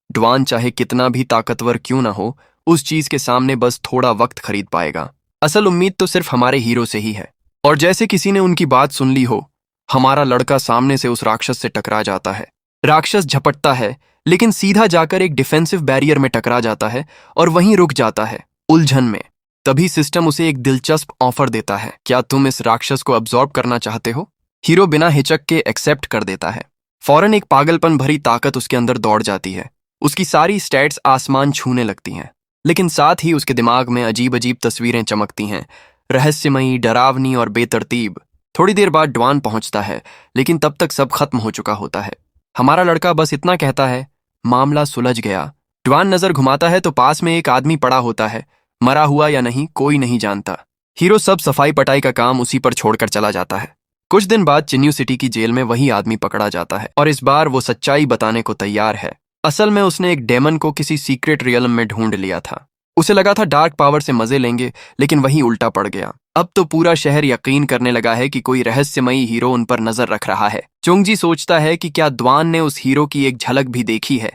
ड्वान चाहे कितना भी ताकतवर क्यों ना हो, उस चीज के सामने बस थोड़ा वक्त खरीद पाएगा। असल उम्मीद तो सिर्फ हमारे हीरो से ही है। और जैसे किसी ने उनकी बात सुन ली हो, हमारा लड़का सामने से उस राक्षस से टकरा जाता है। राक्षस झपटता है, लेकिन सीधा जाकर एक डिफेंसिव बैरियर में टकरा जाता है और वहीं रुक जाता है उलझन में। तभी सिस्टम उसे एक दिलचस्प ऑफर देता है, क्या तुम इस राक्षस को अब्सॉर्ब करना चाहते हो? हीरो बिना हिचक के एक्सेप्ट कर देता है। फौरन एक पागलपन भरी ताकत उसके अंदर दौड़ जाती है। उसकी सारी स्टैट्स आसमान छूने लगती हैं, लेकिन साथ ही उसके दिमाग में अजीब अजीब तस्वीरें चमकती हैं, रहस्यमयी, डरावनी और बेतरतीब। थोड़ी देर बाद ड्वान पहुंचता है, लेकिन तब तक सब खत्म हो चुका होता है। हमारा लड़का बस इतना कहता है, मामला सुलझ गया। ड्वान नजर घुमाता है तो पास में एक आदमी पड़ा होता है। मरा हुआ या नहीं कोई नहीं जानता। हीरो सब सफाई पटाई का काम उसी पर छोड़कर चला जाता है। कुछ दिन बाद चिन्यू सिटी की जेल में वही आदमी पकड़ा जाता है और इस बार वो सच्चाई बताने को तैयार है। असल में उसने एक डेमन को किसी सीक्रेट रियल्म में ढूंढ लिया था। उसे लगा था डार्क पावर से मजे लेंगे, लेकिन वही उल्टा पड़ गया। अब तो पूरा शहर यकीन करने लगा है कि कोई रहस्यमयी हीरो उन पर नजर रख रहा है। चोंगजी सोचता है कि क्या द्वान ने उस हीरो की एक झलक भी देखी है,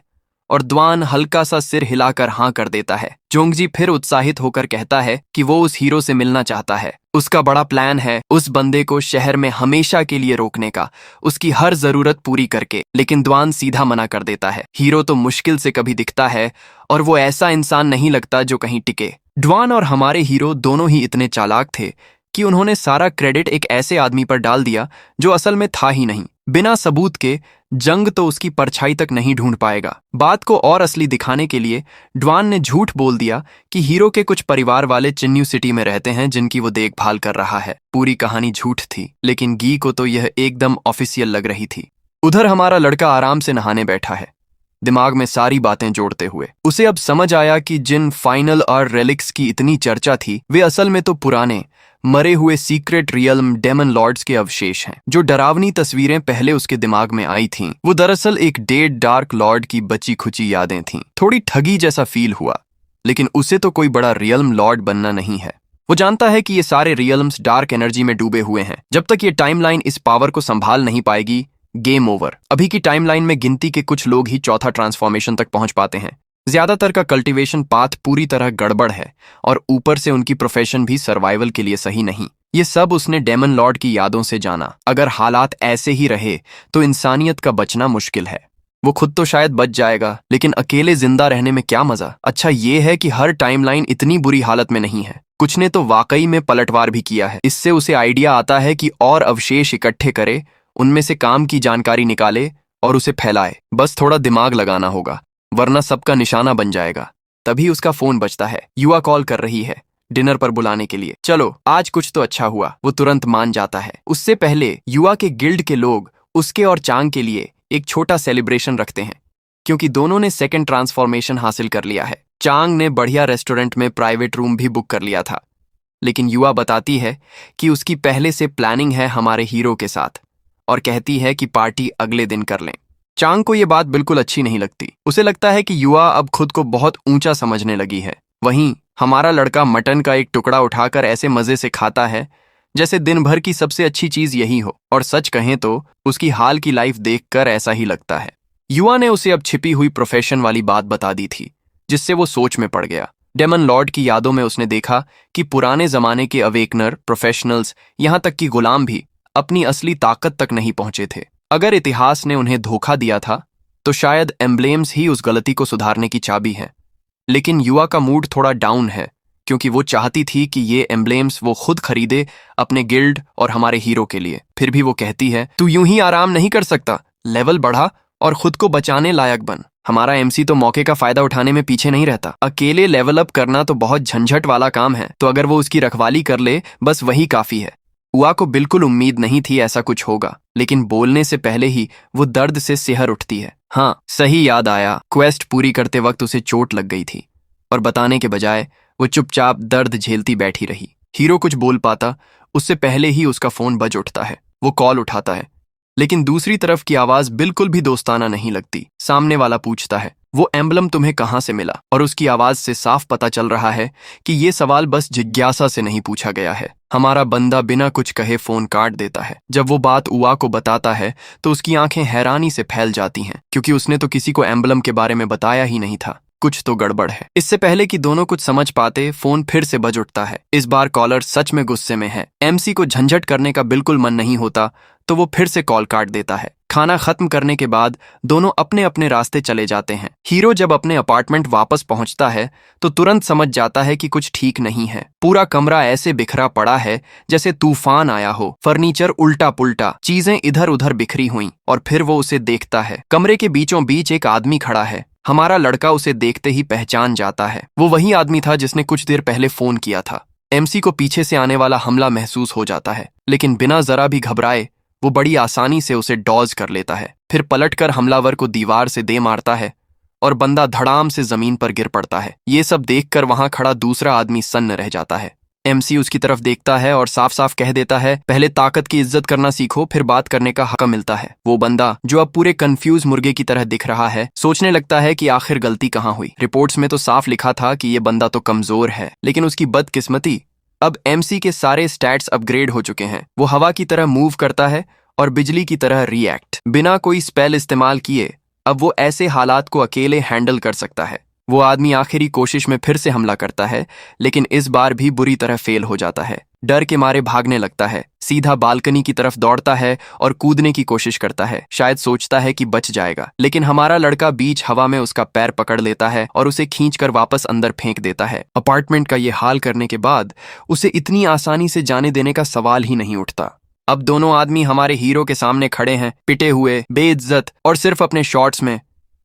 और द्वान हल्का सा सिर हिलाकर हाँ कर देता है। चोंगजी फिर उत्साहित होकर कहता है कि वो उस हीरो से मिलना चाहता है। उसका बड़ा प्लान है उस बंदे को शहर में हमेशा के लिए रोकने का, उसकी हर जरूरत पूरी करके। लेकिन द्वान सीधा मना कर देता है। हीरो तो मुश्किल से कभी दिखता है और वो ऐसा इंसान नहीं लगता जो कहीं टिके। ड्वान और हमारे हीरो दोनों ही इतने चालाक थे कि उन्होंने सारा क्रेडिट एक ऐसे आदमी पर डाल दिया जो असल में था ही नहीं। बिना सबूत के जंग तो उसकी परछाई तक नहीं ढूंढ पाएगा। बात को और असली दिखाने के लिए ड्वान ने झूठ बोल दिया कि हीरो के कुछ परिवार वाले चिन्यू सिटी में रहते हैं जिनकी वो देखभाल कर रहा है। पूरी कहानी झूठ थी, लेकिन गी को तो यह एकदम ऑफिशियल लग रही थी। उधर हमारा लड़का आराम से नहाने बैठा है, दिमाग में सारी बातें जोड़ते हुए। उसे अब समझ आया कि जिन फाइनल और रेलिक्स की इतनी चर्चा थी वे असल में तो पुराने मरे हुए सीक्रेट रियल्म डेमन लॉर्ड्स के अवशेष हैं। जो डरावनी तस्वीरें पहले उसके दिमाग में आई थीं, वो दरअसल एक डेड डार्क लॉर्ड की बची खुची यादें थीं। थोड़ी ठगी जैसा फील हुआ, लेकिन उसे तो कोई बड़ा रियल्म लॉर्ड बनना नहीं है। वो जानता है कि ये सारे रियल्म्स डार्क एनर्जी में डूबे हुए हैं। जब तक ये टाइमलाइन इस पावर को संभाल नहीं पाएगी, गेम ओवर। अभी की टाइमलाइन में गिनती के कुछ लोग ही चौथा ट्रांसफॉर्मेशन तक पहुंच पाते हैं। ज्यादातर का कल्टीवेशन पाथ पूरी तरह गड़बड़ है और ऊपर से उनकी प्रोफेशन भी सर्वाइवल के लिए सही नहीं। ये सब उसने डेमन लॉर्ड की यादों से जाना। अगर हालात ऐसे ही रहे तो इंसानियत का बचना मुश्किल है। वो खुद तो शायद बच जाएगा, लेकिन अकेले जिंदा रहने में क्या मजा। अच्छा ये है कि हर टाइमलाइन इतनी बुरी हालत में नहीं है। कुछ ने तो वाकई में पलटवार भी किया है। इससे उसे आइडिया आता है कि और अवशेष इकट्ठे करे, उनमें से काम की जानकारी निकाले और उसे फैलाए। बस थोड़ा दिमाग लगाना होगा, वरना सबका निशाना बन जाएगा। तभी उसका फोन बजता है। युवा कॉल कर रही है डिनर पर बुलाने के लिए। चलो आज कुछ तो अच्छा हुआ, वो तुरंत मान जाता है। उससे पहले युवा के गिल्ड के लोग उसके और चांग के लिए एक छोटा सेलिब्रेशन रखते हैं, क्योंकि दोनों ने सेकंड ट्रांसफॉर्मेशन हासिल कर लिया है। चांग ने बढ़िया रेस्टोरेंट में प्राइवेट रूम भी बुक कर लिया था, लेकिन युवा बताती है कि उसकी पहले से प्लानिंग है हमारे हीरो के साथ, और कहती है कि पार्टी अगले दिन कर लें। चांग को यह बात बिल्कुल अच्छी नहीं लगती। उसे लगता है कि युवा अब खुद को बहुत ऊंचा समझने लगी है। वहीं हमारा लड़का मटन का एक टुकड़ा उठाकर ऐसे मजे से खाता है जैसे दिन भर की सबसे अच्छी चीज यही हो। और सच कहें तो उसकी हाल की लाइफ देखकर ऐसा ही लगता है। युवा ने उसे अब छिपी हुई प्रोफेशन वाली बात बता दी थी, जिससे वो सोच में पड़ गया। डेमन लॉर्ड की यादों में उसने देखा कि पुराने जमाने के अवेकनर, प्रोफेशनल्स, यहां तक कि गुलाम भी अपनी असली ताकत तक नहीं पहुंचे थे। अगर इतिहास ने उन्हें धोखा दिया था तो शायद एम्ब्लेम्स ही उस गलती को सुधारने की चाबी है। लेकिन युवा का मूड थोड़ा डाउन है, क्योंकि वो चाहती थी कि ये एम्ब्लेम्स वो खुद खरीदे अपने गिल्ड और हमारे हीरो के लिए। फिर भी वो कहती है, तू यूं ही आराम नहीं कर सकता, लेवल बढ़ा और खुद को बचाने लायक बन। हमारा एमसी तो मौके का फायदा उठाने में पीछे नहीं रहता। अकेले लेवल अप करना तो बहुत झंझट वाला काम है, तो अगर वो उसकी रखवाली कर ले बस वही काफी है। युवा को बिल्कुल उम्मीद नहीं थी ऐसा कुछ होगा, लेकिन बोलने से पहले ही वो दर्द से सिहर उठती है। हाँ, सही याद आया, क्वेस्ट पूरी करते वक्त उसे चोट लग गई थी, और बताने के बजाय वो चुपचाप दर्द झेलती बैठी रही। हीरो कुछ बोल पाता उससे पहले ही उसका फोन बज उठता है। वो कॉल उठाता है, लेकिन दूसरी तरफ की आवाज बिल्कुल भी दोस्ताना नहीं लगती। सामने वाला पूछता है, वो एम्बलम तुम्हें कहां से मिला? और उसकी आवाज से साफ पता चल रहा है कि ये सवाल बस जिज्ञासा से नहीं पूछा गया है। हमारा बंदा बिना कुछ कहे फोन काट देता है। जब वो बात उआ को बताता है तो उसकी आंखें हैरानी से फैल जाती हैं, क्योंकि उसने तो किसी को एम्बलम के बारे में बताया ही नहीं था। कुछ तो गड़बड़ है। इससे पहले कि दोनों कुछ समझ पाते, फोन फिर से बज उठता है। इस बार कॉलर सच में गुस्से में है। एमसी को झंझट करने का बिल्कुल मन नहीं होता, तो वो फिर से कॉल काट देता है। खाना खत्म करने के बाद दोनों अपने अपने रास्ते चले जाते हैं। हीरो जब अपने अपार्टमेंट वापस पहुंचता है तो तुरंत समझ जाता है कि कुछ ठीक नहीं है। पूरा कमरा ऐसे बिखरा पड़ा है जैसे तूफान आया हो। फर्नीचर उल्टा पुल्टा, चीजें इधर उधर बिखरी हुई। और फिर वो उसे देखता है। कमरे के बीचों बीच एक आदमी खड़ा है। हमारा लड़का उसे देखते ही पहचान जाता है। वो वही आदमी था जिसने कुछ देर पहले फोन किया था। एमसी को पीछे से आने वाला हमला महसूस हो जाता है, लेकिन बिना जरा भी घबराए वो बड़ी आसानी से उसे डॉज कर लेता है। फिर पलटकर हमलावर को दीवार से दे मारता है और बंदा धड़ाम से जमीन पर गिर पड़ता है। ये सब देखकर वहां खड़ा दूसरा आदमी सन्न रह जाता है। एमसी उसकी तरफ देखता है और साफ साफ कह देता है, पहले ताकत की इज्जत करना सीखो, फिर बात करने का हक मिलता है। वो बंदा जो अब पूरे कंफ्यूज मुर्गे की तरह दिख रहा है, सोचने लगता है कि आखिर गलती कहाँ हुई। रिपोर्ट्स में तो साफ लिखा था कि ये बंदा तो कमजोर है, लेकिन उसकी बदकिस्मती, अब एमसी के सारे स्टैट्स अपग्रेड हो चुके हैं। वो हवा की तरह मूव करता है और बिजली की तरह रिएक्ट। बिना कोई स्पेल इस्तेमाल किए अब वो ऐसे हालात को अकेले हैंडल कर सकता है। वो आदमी आखिरी कोशिश में फिर से हमला करता है, लेकिन इस बार भी बुरी तरह फेल हो जाता है। डर के मारे भागने लगता है, सीधा बालकनी की तरफ दौड़ता है और कूदने की कोशिश करता है। शायद सोचता है कि बच जाएगा, लेकिन हमारा लड़का बीच हवा में उसका पैर पकड़ लेता है और उसे खींचकर वापस अंदर फेंक देता है। अपार्टमेंट का ये हाल करने के बाद उसे इतनी आसानी से जाने देने का सवाल ही नहीं उठता। अब दोनों आदमी हमारे हीरो के सामने खड़े हैं, पिटे हुए, बेइज्जत और सिर्फ अपने शॉर्ट्स में,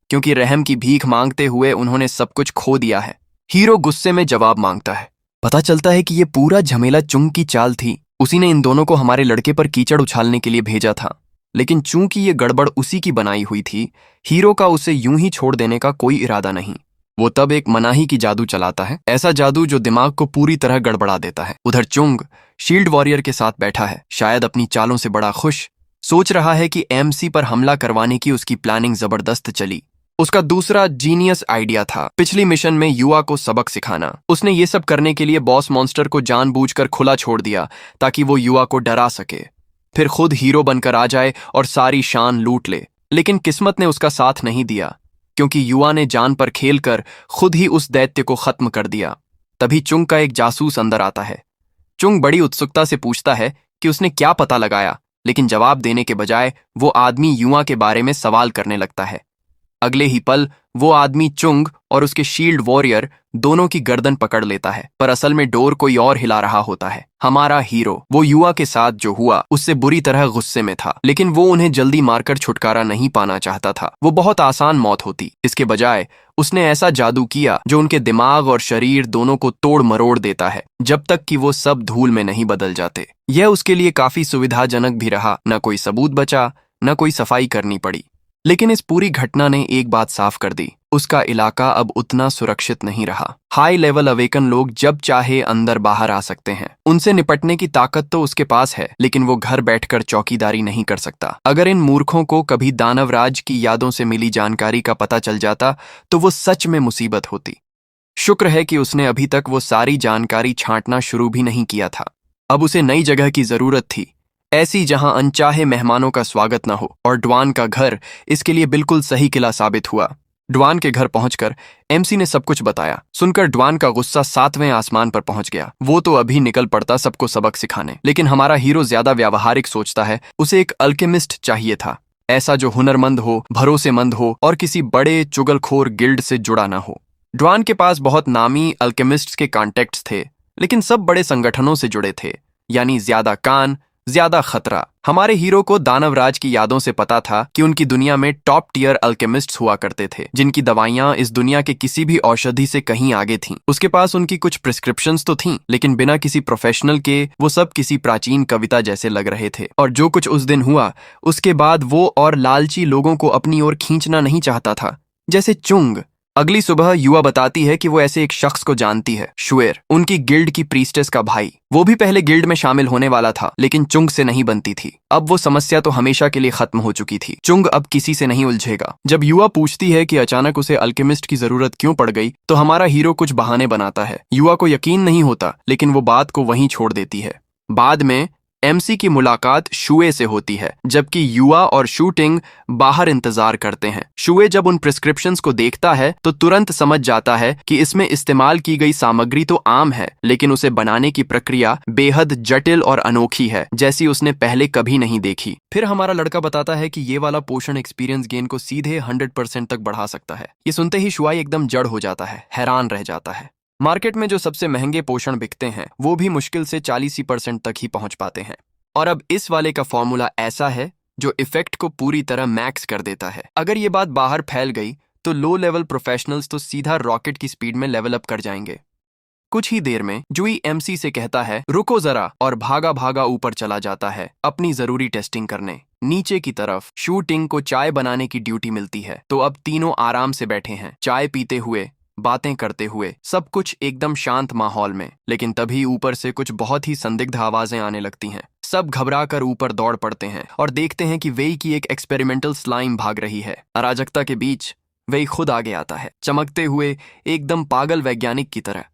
क्योंकि रहम की भीख मांगते हुए उन्होंने सब कुछ खो दिया है। हीरो गुस्से में जवाब मांगता है। पता चलता है कि ये पूरा झमेला चुंग की चाल थी। उसी ने इन दोनों को हमारे लड़के पर कीचड़ उछालने के लिए भेजा था, लेकिन चूंकि ये गड़बड़ उसी की बनाई हुई थी, हीरो का उसे यूं ही छोड़ देने का कोई इरादा नहीं। वो तब एक मनाही की जादू चलाता है, ऐसा जादू जो दिमाग को पूरी तरह गड़बड़ा देता है। उधर चुंग शील्ड वॉरियर के साथ बैठा है, शायद अपनी चालों से बड़ा खुश। सोच रहा है कि एमसी पर हमला करवाने की उसकी प्लानिंग जबरदस्त चली। उसका दूसरा जीनियस आइडिया था पिछली मिशन में युवा को सबक सिखाना। उसने ये सब करने के लिए बॉस मॉन्स्टर को जानबूझकर खुला छोड़ दिया ताकि वो युवा को डरा सके, फिर खुद हीरो बनकर आ जाए और सारी शान लूट ले। लेकिन किस्मत ने उसका साथ नहीं दिया, क्योंकि युवा ने जान पर खेलकर खुद ही उस दैत्य को खत्म कर दिया। तभी चुंग का एक जासूस अंदर आता है। चुंग बड़ी उत्सुकता से पूछता है कि उसने क्या पता लगाया, लेकिन जवाब देने के बजाय वो आदमी युवा के बारे में सवाल करने लगता है। अगले ही पल वो आदमी चुंग और उसके शील्ड वॉरियर दोनों की गर्दन पकड़ लेता है, पर असल में डोर कोई और हिला रहा होता है। हमारा हीरो वो युवा के साथ जो हुआ उससे बुरी तरह गुस्से में था, लेकिन वो उन्हें जल्दी मारकर छुटकारा नहीं पाना चाहता था। वो बहुत आसान मौत होती, इसके बजाय उसने ऐसा जादू किया जो उनके दिमाग और शरीर दोनों को तोड़ मरोड़ देता है, जब तक कि वो सब धूल में नहीं बदल जाते। यह उसके लिए काफी सुविधाजनक भी रहा, न कोई सबूत बचा, न कोई सफाई करनी पड़ी। लेकिन इस पूरी घटना ने एक बात साफ कर दी, उसका इलाका अब उतना सुरक्षित नहीं रहा। हाई लेवल अवेकन लोग जब चाहे अंदर बाहर आ सकते हैं। उनसे निपटने की ताकत तो उसके पास है, लेकिन वो घर बैठकर चौकीदारी नहीं कर सकता। अगर इन मूर्खों को कभी दानवराज की यादों से मिली जानकारी का पता चल जाता तो वो सच में मुसीबत होती। शुक्र है कि उसने अभी तक वो सारी जानकारी छांटना शुरू भी नहीं किया था। अब उसे नई जगह की जरूरत थी, ऐसी जहां अनचाहे मेहमानों का स्वागत न हो, और ड्वान का घर इसके लिए बिल्कुल सही किला साबित हुआ। ड्वान के घर पहुंचकर एमसी ने सब कुछ बताया। सुनकर ड्वान का गुस्सा 7वें आसमान पर पहुंच गया। वो तो अभी निकल पड़ता सबको सबक सिखाने, लेकिन हमारा हीरो ज्यादा व्यावहारिक सोचता है। उसे एक अल्केमिस्ट चाहिए था, ऐसा जो हुनरमंद हो, भरोसेमंद हो और किसी बड़े चुगलखोर गिल्ड से जुड़ा ना हो। ड्वान के पास बहुत नामी अल्केमिस्ट्स के कॉन्टेक्ट्स थे, लेकिन सब बड़े संगठनों से जुड़े थे, यानी ज्यादा कान ज्यादा खतरा। हमारे हीरो को दानवराज की यादों से पता था कि उनकी दुनिया में टॉप टियर अल्केमिस्ट्स हुआ करते थे, जिनकी दवाइयां इस दुनिया के किसी भी औषधि से कहीं आगे थीं। उसके पास उनकी कुछ प्रिस्क्रिप्शंस तो थीं, लेकिन बिना किसी प्रोफेशनल के वो सब किसी प्राचीन कविता जैसे लग रहे थे। और जो कुछ उस दिन हुआ उसके बाद वो और लालची लोगों को अपनी ओर खींचना नहीं चाहता था, जैसे चुंग। अगली सुबह युवा बताती है कि वो ऐसे एक शख्स को जानती है, शुएर, उनकी गिल्ड की प्रीस्टेस का भाई। वो भी पहले गिल्ड में शामिल होने वाला था, लेकिन चुंग से नहीं बनती थी। अब वो समस्या तो हमेशा के लिए खत्म हो चुकी थी। चुंग अब किसी से नहीं उलझेगा। जब युवा पूछती है कि अचानक उसे अल्केमिस्ट की जरूरत क्यों पड़ गई, तो हमारा हीरो कुछ बहाने बनाता है। युवा को यकीन नहीं होता, लेकिन वो बात को वहीं छोड़ देती है। बाद में एमसी की मुलाकात शुए से होती है, जबकि युवा और शूटिंग बाहर इंतजार करते हैं। शुए जब उन प्रिस्क्रिप्शंस को देखता है तो तुरंत समझ जाता है कि इसमें इस्तेमाल की गई सामग्री तो आम है, लेकिन उसे बनाने की प्रक्रिया बेहद जटिल और अनोखी है, जैसी उसने पहले कभी नहीं देखी। फिर हमारा लड़का बताता है कि ये वाला पोषण एक्सपीरियंस गेन को सीधे 100% तक बढ़ा सकता है। ये सुनते ही शुआई एकदम जड़ हो जाता है, हैरान रह जाता है। मार्केट में जो सबसे महंगे पोषण बिकते हैं वो भी मुश्किल से 40% तक ही पहुंच पाते हैं, और अब इस वाले का फॉर्मूला ऐसा है जो इफेक्ट को पूरी तरह मैक्स कर देता है। अगर ये बात बाहर फैल गई तो लो लेवल प्रोफेशनल्स तो सीधा रॉकेट की स्पीड में लेवल अप कर जाएंगे। कुछ ही देर में जुई एमसी से कहता है रुको जरा, और भागा भागा ऊपर चला जाता है अपनी जरूरी टेस्टिंग करने। नीचे की तरफ शूटिंग को चाय बनाने की ड्यूटी मिलती है, तो अब तीनों आराम से बैठे हैं, चाय पीते हुए, बातें करते हुए, सब कुछ एकदम शांत माहौल में। लेकिन तभी ऊपर से कुछ बहुत ही संदिग्ध आवाजें आने लगती हैं। सब घबरा कर ऊपर दौड़ पड़ते हैं और देखते हैं कि वेई की एक एक्सपेरिमेंटल स्लाइम भाग रही है। अराजकता के बीच वेई खुद आगे आता है, चमकते हुए एकदम पागल वैज्ञानिक की तरह,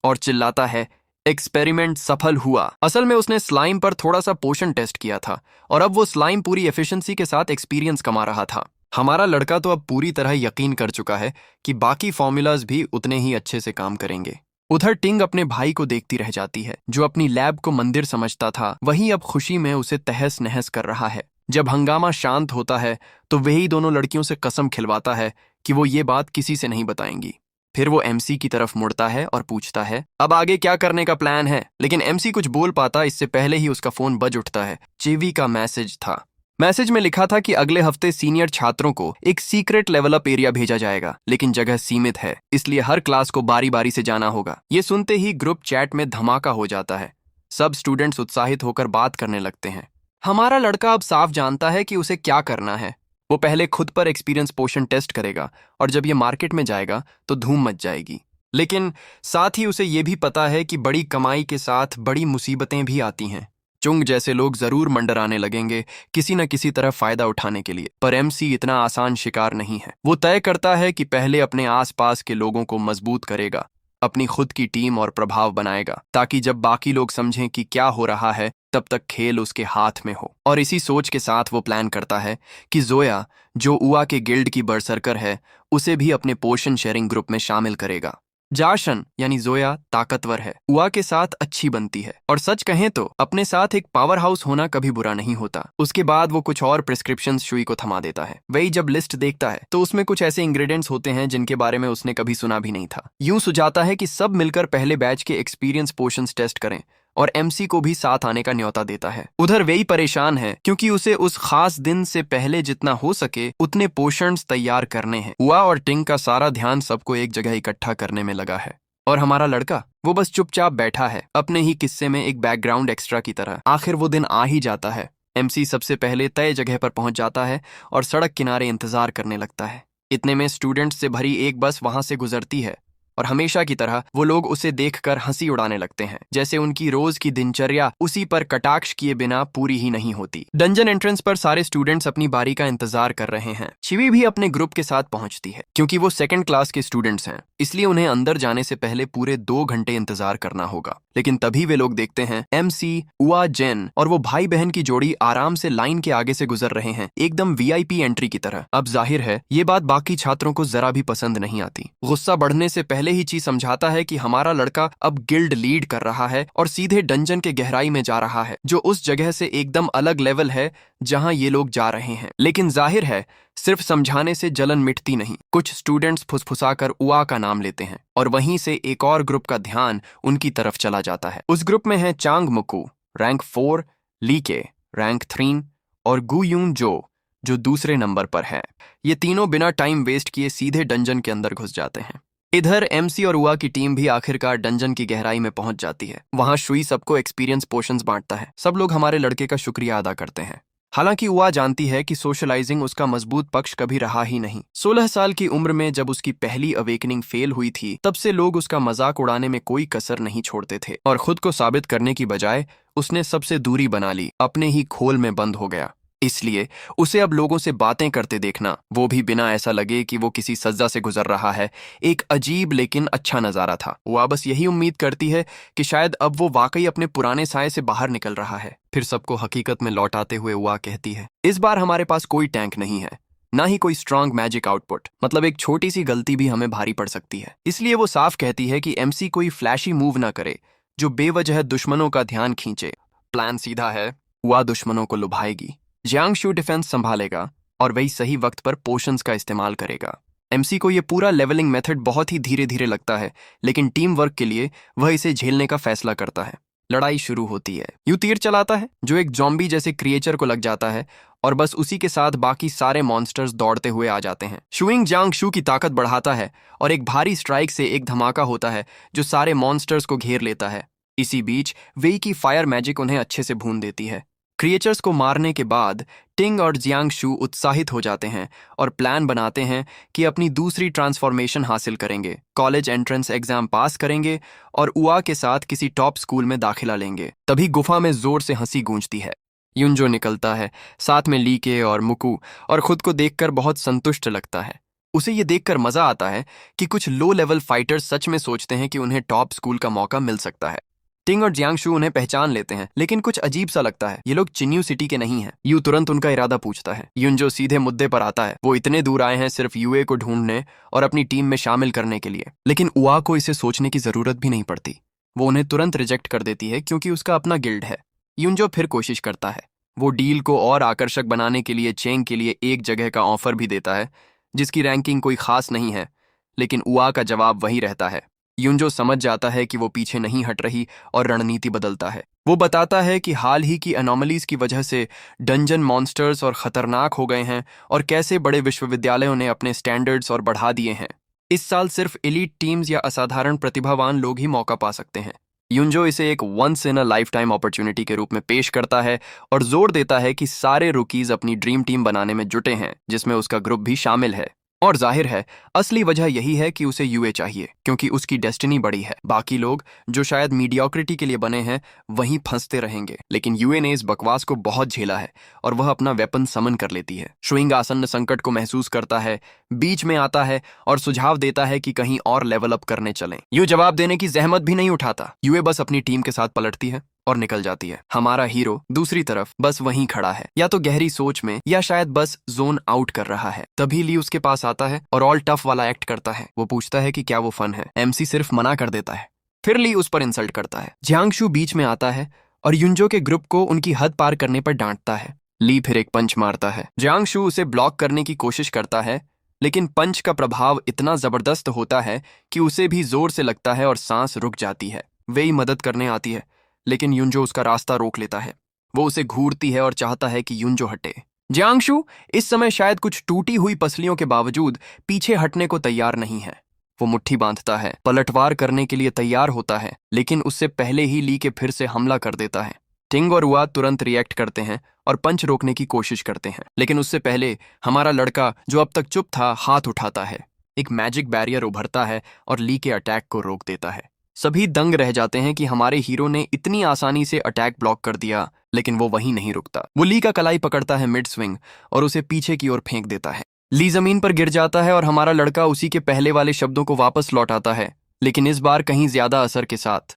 और चिल्लाता है एक्सपेरिमेंट सफल हुआ। असल में उसने स्लाइम पर थोड़ा सा पोषण टेस्ट किया था, और अब वो स्लाइम पूरी एफिशिएंसी के साथ एक्सपीरियंस कमा रहा था। हमारा लड़का तो अब पूरी तरह यकीन कर चुका है कि बाकी फॉर्मूलाज भी उतने ही अच्छे से काम करेंगे। उधर टिंग अपने भाई को देखती रह जाती है, जो अपनी लैब को मंदिर समझता था, वही अब खुशी में उसे तहस नहस कर रहा है। जब हंगामा शांत होता है तो वही दोनों लड़कियों से कसम खिलवाता है कि वो ये बात किसी से नहीं बताएंगी। फिर वो एमसी की तरफ मुड़ता है और पूछता है अब आगे क्या करने का प्लान है। लेकिन एमसी कुछ बोल पाता इससे पहले ही उसका फोन बज उठता है। चेवी का मैसेज था। मैसेज में लिखा था कि अगले हफ्ते सीनियर छात्रों को एक सीक्रेट लेवल अप एरिया भेजा जाएगा, लेकिन जगह सीमित है, इसलिए हर क्लास को बारी बारी से जाना होगा। ये सुनते ही ग्रुप चैट में धमाका हो जाता है। सब स्टूडेंट्स उत्साहित होकर बात करने लगते हैं। हमारा लड़का अब साफ जानता है कि उसे क्या करना है। वो पहले खुद पर एक्सपीरियंस पोषण टेस्ट करेगा, और जब ये मार्केट में जाएगा तो धूम मच जाएगी। लेकिन साथ ही उसे ये भी पता है कि बड़ी कमाई के साथ बड़ी मुसीबतें भी आती हैं। चुंग जैसे लोग जरूर मंडराने लगेंगे किसी न किसी तरह फायदा उठाने के लिए, पर एमसी इतना आसान शिकार नहीं है। वो तय करता है कि पहले अपने आसपास के लोगों को मजबूत करेगा, अपनी खुद की टीम और प्रभाव बनाएगा, ताकि जब बाकी लोग समझें कि क्या हो रहा है तब तक खेल उसके हाथ में हो। और इसी सोच के साथ वो प्लान करता है कि जोया, जो उआ के गिल्ड की बरसरकर है, उसे भी अपने पोर्शन शेयरिंग ग्रुप में शामिल करेगा। जाशन यानी जोया ताकतवर है, उआ के साथ अच्छी बनती है, और सच कहें तो अपने साथ एक पावर हाउस होना कभी बुरा नहीं होता। उसके बाद वो कुछ और प्रिस्क्रिप्शंस शुई को थमा देता है। वही जब लिस्ट देखता है तो उसमें कुछ ऐसे इंग्रेडिएंट्स होते हैं जिनके बारे में उसने कभी सुना भी नहीं था। यूं सुझाता है कि सब मिलकर पहले बैच के एक्सपीरियंस पोर्शंस टेस्ट करें, और एमसी को भी साथ आने का न्योता देता है। उधर वेई परेशान है क्योंकि उसे उस खास दिन से पहले जितना हो सके उतने पोषण्स तैयार करने हैं। हुआ और टिंग का सारा ध्यान सबको एक जगह इकट्ठा करने में लगा है, और हमारा लड़का वो बस चुपचाप बैठा है अपने ही किस्से में एक बैकग्राउंड एक्स्ट्रा की तरह। आखिर वो दिन आ ही जाता है। एमसी सबसे पहले तय जगह पर पहुंच जाता है और सड़क किनारे इंतजार करने लगता है। इतने में स्टूडेंट्स से भरी एक बस वहां से गुजरती है, और हमेशा की तरह वो लोग उसे देखकर हंसी उड़ाने लगते हैं, जैसे उनकी रोज की दिनचर्या उसी पर कटाक्ष किए बिना पूरी ही नहीं होती। डंजन एंट्रेंस पर सारे स्टूडेंट्स अपनी बारी का इंतजार कर रहे हैं। शिवी भी अपने ग्रुप के साथ पहुंचती है। क्योंकि वो सेकंड क्लास के स्टूडेंट्स हैं, इसलिए उन्हें अंदर जाने से पहले पूरे 2 घंटे इंतजार करना होगा। लेकिन तभी वे लोग देखते हैं एमसी, उआ, जेन और वो भाई बहन की जोड़ी आराम से लाइन के आगे से गुजर रहे हैं, एकदम वीआईपी एंट्री की तरह। अब जाहिर है ये बात बाकी छात्रों को जरा भी पसंद नहीं आती। गुस्सा बढ़ने से पहले ही ची समझाता है कि हमारा लड़का अब गिल्ड लीड कर रहा है और सीधे डंजन के गहराई में जा रहा है, जो उस जगह से एकदम अलग लेवल है जहां ये लोग जा रहे हैं। लेकिन जाहिर है सिर्फ समझाने से जलन मिटती नहीं। कुछ स्टूडेंट्स फुसफुसाकर उआ का नाम लेते हैं, और वहीं से एक और ग्रुप का ध्यान उनकी तरफ चला जाता है। उस ग्रुप में है चांग मुकू रैंक 4, लीके रैंक 3 और गुयून जो दूसरे नंबर पर है। ये तीनों बिना टाइम वेस्ट किए सीधे डंजन के अंदर घुस जाते हैं। इधर एमसी और उआ की टीम भी आखिरकार डंजन की गहराई में पहुंच जाती है। वहां शुई सबको एक्सपीरियंस पोशंस बांटता है। सब लोग हमारे लड़के का शुक्रिया अदा करते हैं। हालांकि उआ जानती है कि सोशलाइजिंग उसका मजबूत पक्ष कभी रहा ही नहीं। 16 साल की उम्र में जब उसकी पहली अवेकनिंग फेल हुई थी, तब से लोग उसका मजाक उड़ाने में कोई कसर नहीं छोड़ते थे, और खुद को साबित करने की बजाय उसने सबसे दूरी बना ली, अपने ही खोल में बंद हो गया। इसलिए उसे अब लोगों से बातें करते देखना, वो भी बिना ऐसा लगे कि वो किसी सज्जा से गुजर रहा है, एक अजीब लेकिन अच्छा नजारा था। वो बस यही उम्मीद करती है कि शायद अब वो वाकई अपने पुराने साए से बाहर निकल रहा है। फिर सबको हकीकत में लौटाते हुए उआ कहती है, इस बार हमारे पास कोई टैंक नहीं है, ना ही कोई स्ट्रांग मैजिक आउटपुट। मतलब एक छोटी सी गलती भी हमें भारी पड़ सकती है। इसलिए वो साफ कहती है कि एमसी कोई फ्लैशी मूव ना करे जो बेवजह दुश्मनों का ध्यान खींचे। प्लान सीधा है, उआ दुश्मनों को लुभाएगी, जियांगशू डिफेंस संभालेगा, और वही सही वक्त पर पोशंस का इस्तेमाल करेगा। एमसी को यह पूरा लेवलिंग मेथड बहुत ही धीरे धीरे लगता है, लेकिन टीम वर्क के लिए वह इसे झेलने का फैसला करता है। लड़ाई शुरू होती है। यूं तीर चलाता है जो एक जॉम्बी जैसे क्रिएचर को लग जाता है, और बस उसी के साथ बाकी सारे मॉन्स्टर्स दौड़ते हुए आ जाते हैं। शुइंग जियांगशू की ताकत बढ़ाता है, और एक भारी स्ट्राइक से एक धमाका होता है जो सारे मॉन्स्टर्स को घेर लेता है। इसी बीच वेई की फायर मैजिक उन्हें अच्छे से भून देती है। क्रिएचर्स को मारने के बाद टिंग और जियांगशू उत्साहित हो जाते हैं और प्लान बनाते हैं कि अपनी दूसरी ट्रांसफॉर्मेशन हासिल करेंगे, कॉलेज एंट्रेंस एग्जाम पास करेंगे और उआ के साथ किसी टॉप स्कूल में दाखिला लेंगे। तभी गुफा में जोर से हंसी गूंजती है। युनजो निकलता है, साथ में लीके और मुकू, और खुद को देखकर बहुत संतुष्ट लगता है। उसे ये देखकर मजा आता है कि कुछ लो लेवल फाइटर्स सच में सोचते हैं कि उन्हें टॉप स्कूल का मौका मिल सकता है। टिंग और जियांगशू उन्हें पहचान लेते हैं, लेकिन कुछ अजीब सा लगता है, ये लोग चिन्यू सिटी के नहीं हैं। यू तुरंत उनका इरादा पूछता है। युनजो सीधे मुद्दे पर आता है। वो इतने दूर आए हैं सिर्फ यूए को ढूंढने और अपनी टीम में शामिल करने के लिए। लेकिन उआ को इसे सोचने की जरूरत भी नहीं पड़ती। वो उन्हें तुरंत रिजेक्ट कर देती है क्योंकि उसका अपना गिल्ड है। युनजो फिर कोशिश करता है। वो डील को और आकर्षक बनाने के लिए चेंग के लिए एक जगह का ऑफर भी देता है जिसकी रैंकिंग कोई खास नहीं है, लेकिन उआ का जवाब वही रहता है। युनजो समझ जाता है कि वो पीछे नहीं हट रही और रणनीति बदलता है। वो बताता है कि हाल ही की एनोमलीज की वजह से डंजन मॉन्स्टर्स और खतरनाक हो गए हैं और कैसे बड़े विश्वविद्यालयों ने अपने स्टैंडर्ड्स और बढ़ा दिए हैं। इस साल सिर्फ एलीट टीम्स या असाधारण प्रतिभावान लोग ही मौका पा सकते हैं। युनजो इसे एक once in a lifetime opportunity के रूप में पेश करता है और जोर देता है कि सारे रुकीज अपनी ड्रीम टीम बनाने में जुटे हैं, जिसमें उसका ग्रुप भी शामिल है। और जाहिर है असली वजह यही है कि उसे यूए चाहिए, क्योंकि उसकी डेस्टिनी बड़ी है। बाकी लोग जो शायद मीडियोक्रिटी के लिए बने हैं वहीं फंसते रहेंगे, लेकिन यूए ने इस बकवास को बहुत झेला है और वह अपना वेपन समन कर लेती है। श्विंग आसन्न संकट को महसूस करता है, बीच में आता है और सुझाव देता है कि कहीं और लेवल अप करने चलें। यू जवाब देने की जहमत भी नहीं उठाता। यूए बस अपनी टीम के साथ पलटती है और निकल जाती है। हमारा हीरो दूसरी तरफ बस वहीं खड़ा है, या तो गहरी सोच में या शायद बस जोन आउट कर रहा है। तभी ली उसके पास आता है और ऑल टफ वाला एक्ट करता है। वो पूछता है कि क्या वो फन है। एमसी सिर्फ मना कर देता है। फिर ली उस पर इंसल्ट करता है। जियांगशु बीच में आता है और युंजो के ग्रुप को उनकी हद पार करने पर डांटता है। ली फिर एक पंच मारता है। जियांगशु उसे ब्लॉक करने की कोशिश करता है, लेकिन पंच का प्रभाव इतना जबरदस्त होता है कि उसे भी जोर से लगता है और सांस रुक जाती है। वे ही मदद करने आती है, लेकिन युंजो उसका रास्ता रोक लेता है। वो उसे घूरती है और चाहता है कि युंजो हटे। जियांगशु इस समय शायद कुछ टूटी हुई पसलियों के बावजूद पीछे हटने को तैयार नहीं है। वो मुट्ठी बांधता है, पलटवार करने के लिए तैयार होता है, लेकिन उससे पहले ही ली के फिर से हमला कर देता है। टिंग और हुआ तुरंत रिएक्ट करते हैं और पंच रोकने की कोशिश करते हैं, लेकिन उससे पहले हमारा लड़का जो अब तक चुप था हाथ उठाता है। एक मैजिक बैरियर उभरता है और ली के अटैक को रोक देता है। सभी दंग रह जाते हैं कि हमारे हीरो ने इतनी आसानी से अटैक ब्लॉक कर दिया, लेकिन वो वहीं नहीं रुकता। वो ली का कलाई पकड़ता है मिड स्विंग और उसे पीछे की ओर फेंक देता है। ली जमीन पर गिर जाता है और हमारा लड़का उसी के पहले वाले शब्दों को वापस लौटाता है, लेकिन इस बार कहीं ज्यादा असर के साथ।